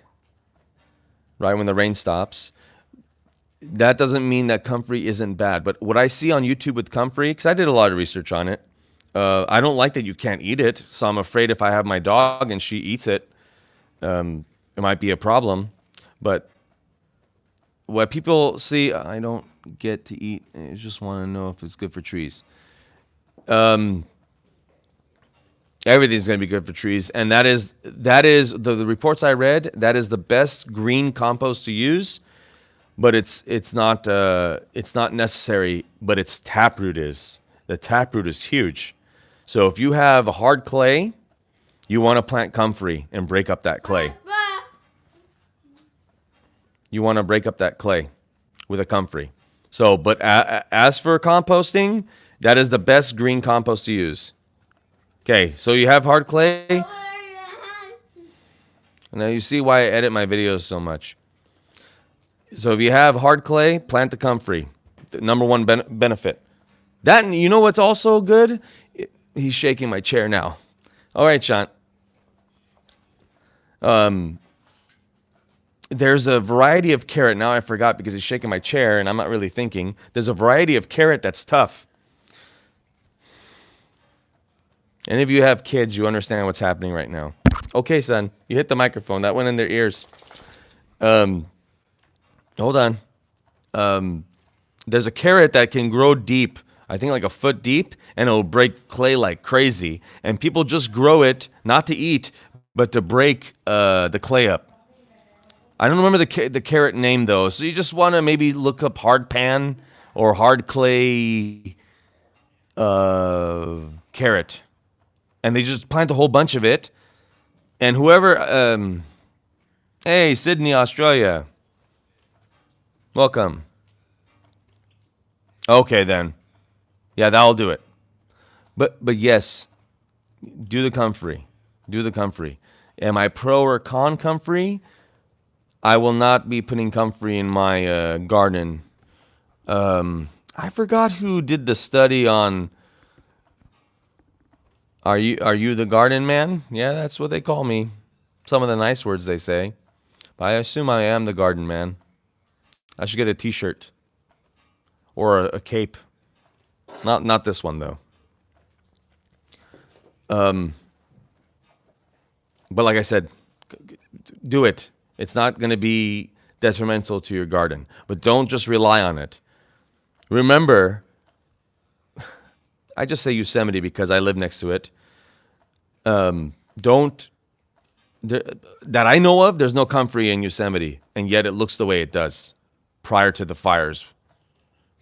right when the rain stops. That doesn't mean that comfrey isn't bad. But what I see on YouTube with comfrey, because I did a lot of research on it, I don't like that you can't eat it. So I'm afraid if I have my dog and she eats it, it might be a problem. But what people see, I don't get to eat. I just want to know if it's good for trees. Everything's going to be good for trees, and that is the reports I read. That is the best green compost to use. but it's not necessary. But its taproot is. The taproot is huge. So if you have a hard clay, you want to plant comfrey and break up that clay. You want to break up that clay with a comfrey. So, but as for composting, that is the best green compost to use. Okay, so you have hard clay. Now you see why I edit my videos so much. So if you have hard clay, plant the comfrey. The number one benefit. That, you know what's also good? He's shaking my chair now. All right, Sean. There's a variety of carrot. Now I forgot because he's shaking my chair and I'm not really thinking. There's a variety of carrot that's tough. Any of you have kids, you understand what's happening right now. Okay, son, you hit the microphone. That went in their ears. Hold on. There's a carrot that can grow deep, I think like a foot deep, and it'll break clay like crazy. And people just grow it, not to eat, but to break the clay up. I don't remember the carrot name, though. So you just want to maybe look up hard pan or hard clay carrot. And they just plant a whole bunch of it. And whoever... hey, Sydney, Australia. Welcome. Okay, then. Yeah, that'll do it. But yes, do the comfrey. Do the comfrey. Am I pro or con comfrey? I will not be putting comfrey in my garden. I forgot who did the study on... Are you the garden man? Yeah, that's what they call me. Some of the nice words they say. But I assume I am the garden man. I should get a t-shirt. Or a cape. Not this one, though. But like I said, do it. It's not going to be detrimental to your garden. But don't just rely on it. Remember, I just say Yosemite because I live next to it. That I know of, there's no comfrey in Yosemite. And yet it looks the way it does prior to the fires.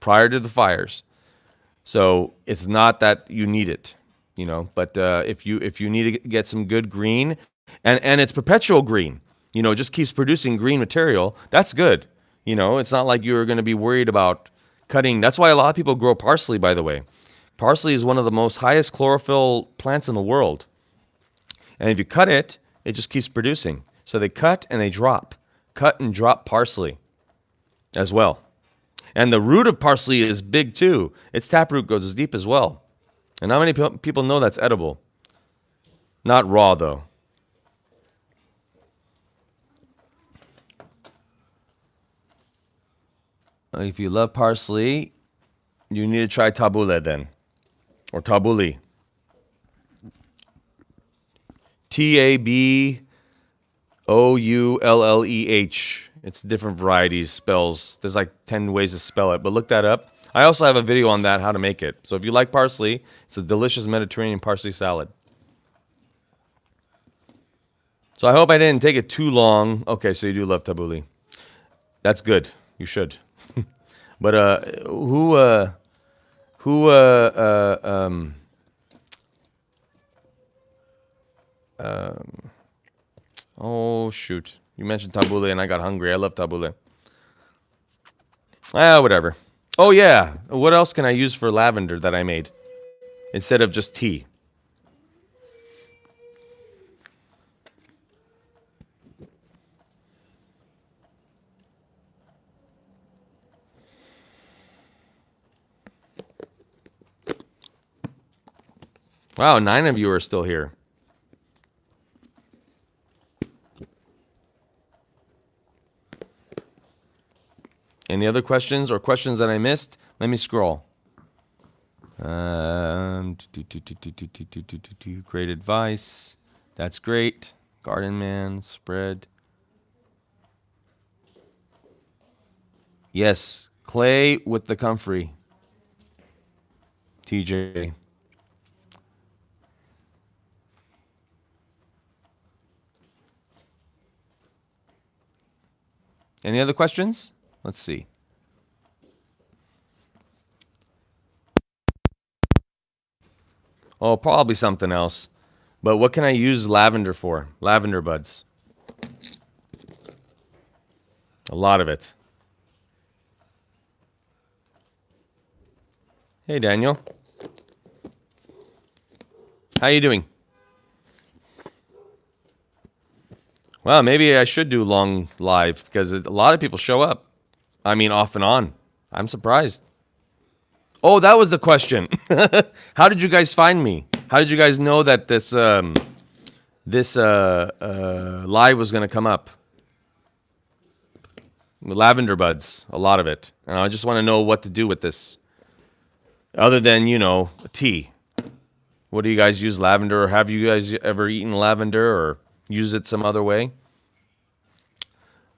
Prior to the fires. So it's not that you need it, you know. But if you need to get some good green, and it's perpetual green, you know, it just keeps producing green material. That's good. You know, it's not like you're going to be worried about cutting. That's why a lot of people grow parsley, by the way. Parsley is one of the most highest chlorophyll plants in the world. And if you cut it, it just keeps producing. So they cut and they drop. Cut and drop parsley as well. And the root of parsley is big too. Its taproot goes deep as well. And how many people know that's edible? Not raw, though. If you love parsley, you need to try tabbouleh then. Or tabbouleh. Taboulleh. It's different varieties, spells. There's like 10 ways to spell it, but look that up. I also have a video on that, how to make it. So if you like parsley, it's a delicious Mediterranean parsley salad. So I hope I didn't take it too long. Okay, so you do love tabbouleh. That's good. You should. But oh shoot. You mentioned tabbouleh and I got hungry. I love tabbouleh. Whatever. Oh yeah. What else can I use for lavender that I made instead of just tea? Wow, 9 of you are still here. Any other questions or questions that I missed? Let me scroll. Great advice. That's great. Garden man, spread. Yes, clay with the comfrey. TJ. Any other questions? Let's see. Oh, probably something else. But what can I use lavender for? Lavender buds. A lot of it. Hey, Daniel. How you doing? Well, maybe I should do long live because a lot of people show up. I mean, off and on. I'm surprised. Oh, that was the question. How did you guys find me? How did you guys know that this live was going to come up? Lavender buds, a lot of it. And I just want to know what to do with this. Other than, tea. What do you guys use lavender? Or have you guys ever eaten lavender or use it some other way?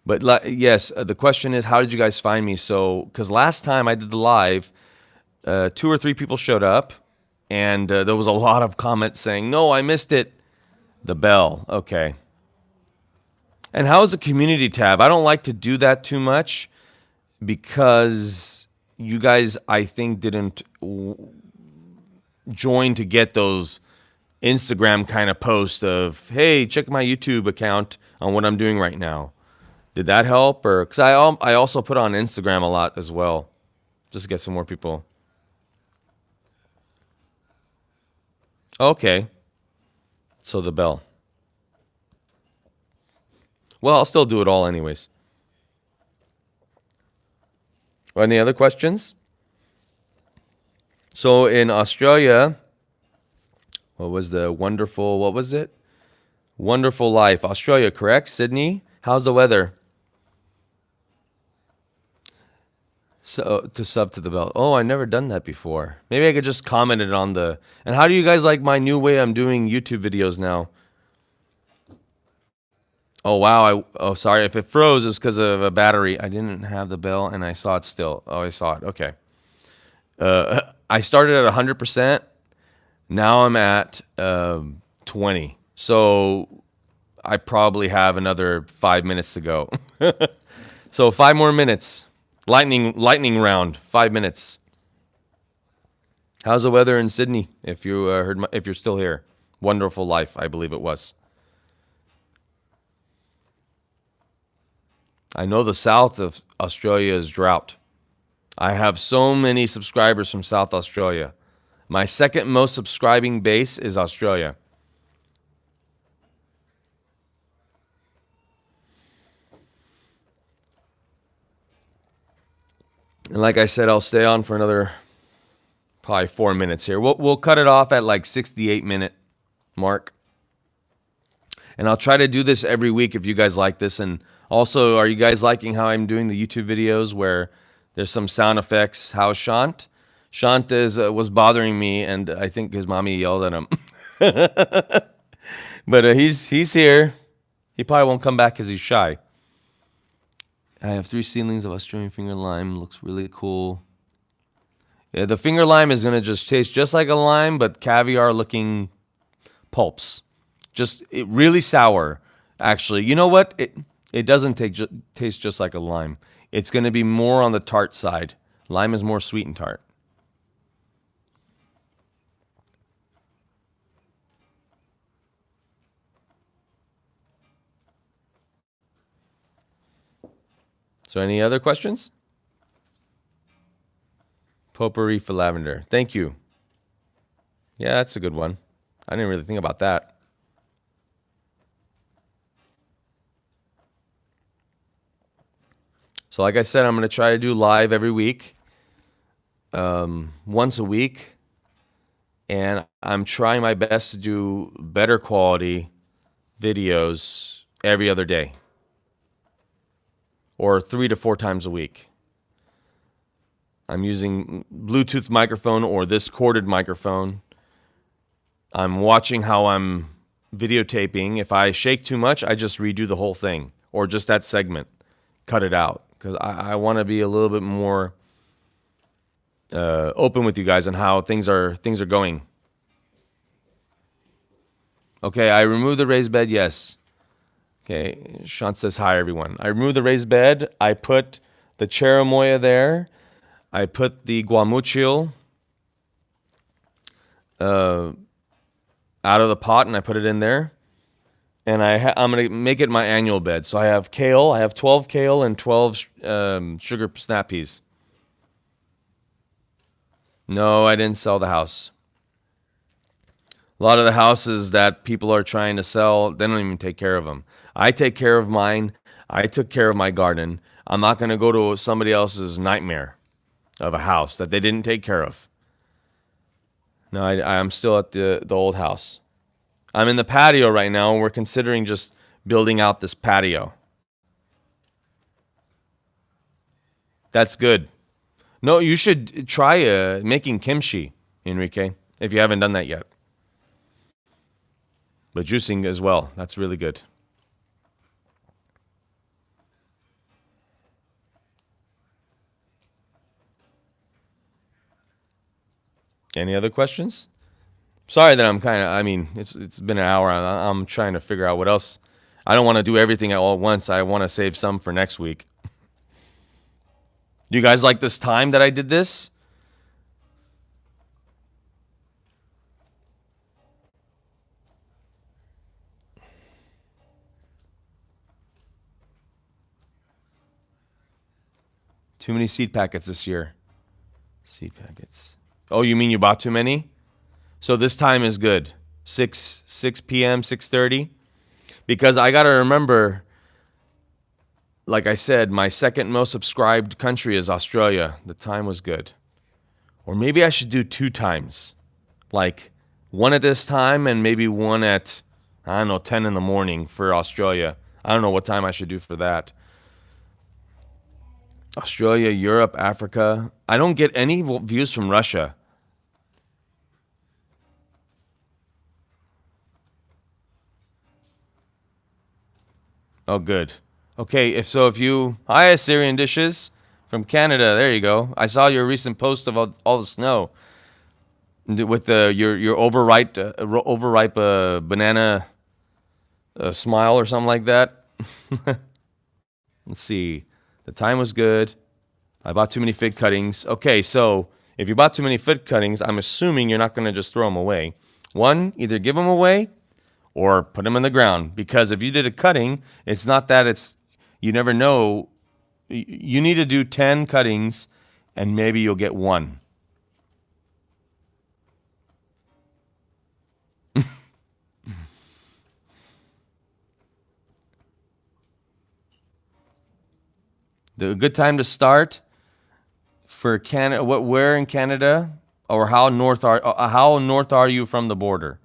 But yes, the question is, how did you guys find me? So, because last time I did the live, 2 or 3 people showed up, and there was a lot of comments saying, no, I missed it. The bell. Okay. And how is the community tab? I don't like to do that too much because you guys, I think, didn't join to get those Instagram kind of posts of, hey, check my YouTube account on what I'm doing right now. Did that help? Or because I also put on Instagram a lot as well, just to get some more people. Okay. So the bell. Well, I'll still do it all anyways. Any other questions? So in Australia, what was it? Wonderful Life. Australia, correct? Sydney? How's the weather? So to sub to the bell. Oh, I never done that before. Maybe I could just comment it on the... And how do you guys like my new way I'm doing YouTube videos now? Oh, wow. Oh, sorry. If it froze, it's because of a battery. I didn't have the bell, and I saw it still. Oh, I saw it. Okay. I started at 100%. Now I'm at 20. So I probably have another 5 minutes to go. So 5 more minutes. Lightning round. 5 minutes. How's the weather in Sydney? If you if you're still here, Wonderful Life, I believe it was. I know the south of Australia is drought. I have so many subscribers from South Australia. My second most subscribing base is Australia. And like I said, I'll stay on for another probably 4 minutes here. We'll cut it off at like 68-minute mark. And I'll try to do this every week if you guys like this. And also, are you guys liking how I'm doing the YouTube videos where there's some sound effects? How's Shant? Shant was bothering me, and I think his mommy yelled at him. But he's here. He probably won't come back because he's shy. I have 3 seedlings of Australian finger lime. Looks really cool. Yeah, the finger lime is going to just taste just like a lime, but caviar-looking pulps. Just really sour, actually. You know what? It doesn't taste just like a lime. It's going to be more on the tart side. Lime is more sweet and tart. So any other questions? Potpourri for lavender. Thank you. Yeah, that's a good one. I didn't really think about that. So like I said, I'm going to try to do live every week, once a week. And I'm trying my best to do better quality videos every other day, or 3 to 4 times a week. I'm using Bluetooth microphone or this corded microphone. I'm watching how I'm videotaping. If I shake too much, I just redo the whole thing or just that segment, cut it out. Because I want to be a little bit more open with you guys on how things are going. Okay, I removed the raised bed, yes. Okay, Sean says hi, everyone. I removed the raised bed. I put the cherimoya there. I put the guamuchil out of the pot and I put it in there. And I'm going to make it my annual bed. So I have kale. I have 12 kale and 12 sugar snap peas. No, I didn't sell the house. A lot of the houses that people are trying to sell, they don't even take care of them. I take care of mine. I took care of my garden. I'm not going to go to somebody else's nightmare of a house that they didn't take care of. No, I'm still at the old house. I'm in the patio right now, and we're considering just building out this patio. That's good. No, you should try making kimchi, Enrique, if you haven't done that yet. But juicing as well. That's really good. Any other questions? Sorry that I mean, it's been an hour. I'm trying to figure out what else. I don't want to do everything all at once. I want to save some for next week. Do you guys like this time that I did this? Too many seed packets this year. Seed packets. Oh, you mean you bought too many? So this time is good. 6 p.m., 6:30. Because I got to remember, like I said, my second most subscribed country is Australia. The time was good. Or maybe I should do 2 times. Like one at this time and maybe one at, I don't know, 10 in the morning for Australia. I don't know what time I should do for that. Australia, Europe, Africa. I don't get any views from Russia. Oh, good. Okay, if you... Hi, Assyrian Dishes from Canada. There you go. I saw your recent post of all the snow. With your overripe banana smile or something like that. Let's see. The time was good. I bought too many fig cuttings. Okay, so if you bought too many fig cuttings, I'm assuming you're not going to just throw them away. One, either give them away or put them in the ground. Because if you did a cutting, it's not that it's... You never know. You need to do 10 cuttings and maybe you'll get 1. The good time to start for Canada. Where in Canada, or how north are you from the border?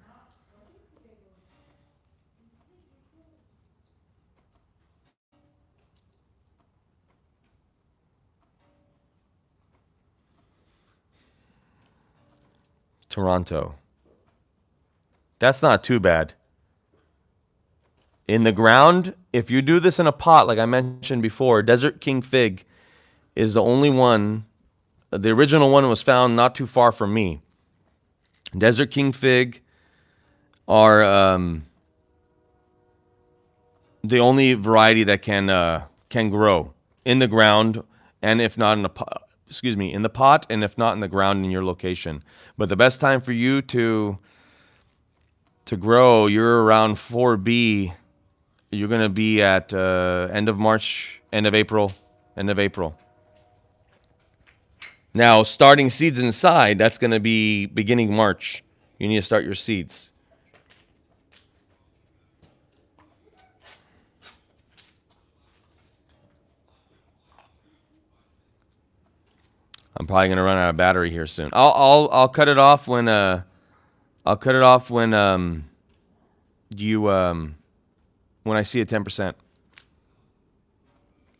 Toronto. That's not too bad. In the ground, if you do this in a pot, like I mentioned before, Desert King Fig is the only one. The original one was found not too far from me. Desert King Fig are the only variety that can grow in the ground, and if not in the pot, in the pot, and if not in the ground in your location. But the best time for you to grow, you're around 4B. You're going to be at end of March, end of April. Now, starting seeds inside, that's going to be beginning March. You need to start your seeds. I'm probably going to run out of battery here soon. I'll cut it off when when I see a 10%.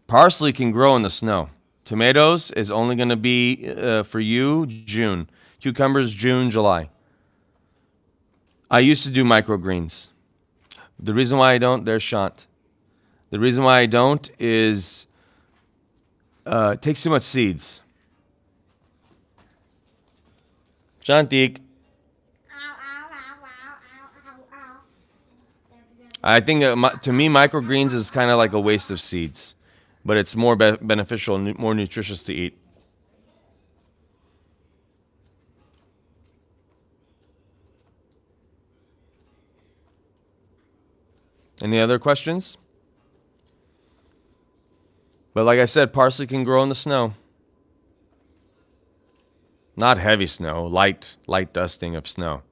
Parsley can grow in the snow. Tomatoes is only going to be for you June. Cucumbers June, July. I used to do microgreens. The reason why I don't, there's Shant. The reason why I don't is it takes too much seeds. Shantik. I think to me, microgreens is kind of like a waste of seeds. but it's more beneficial and more nutritious to eat. Any other questions? But like I said, parsley can grow in the snow. Not heavy snow, light dusting of snow.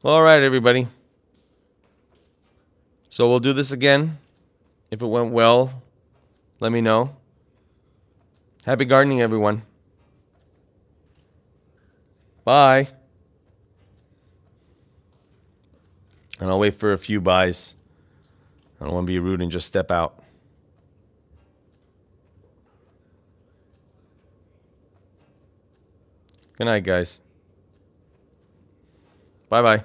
All right, everybody. So we'll do this again. If it went well, let me know. Happy gardening, everyone. Bye. And I'll wait for a few buys. I don't want to be rude and just step out. Good night, guys. Bye-bye.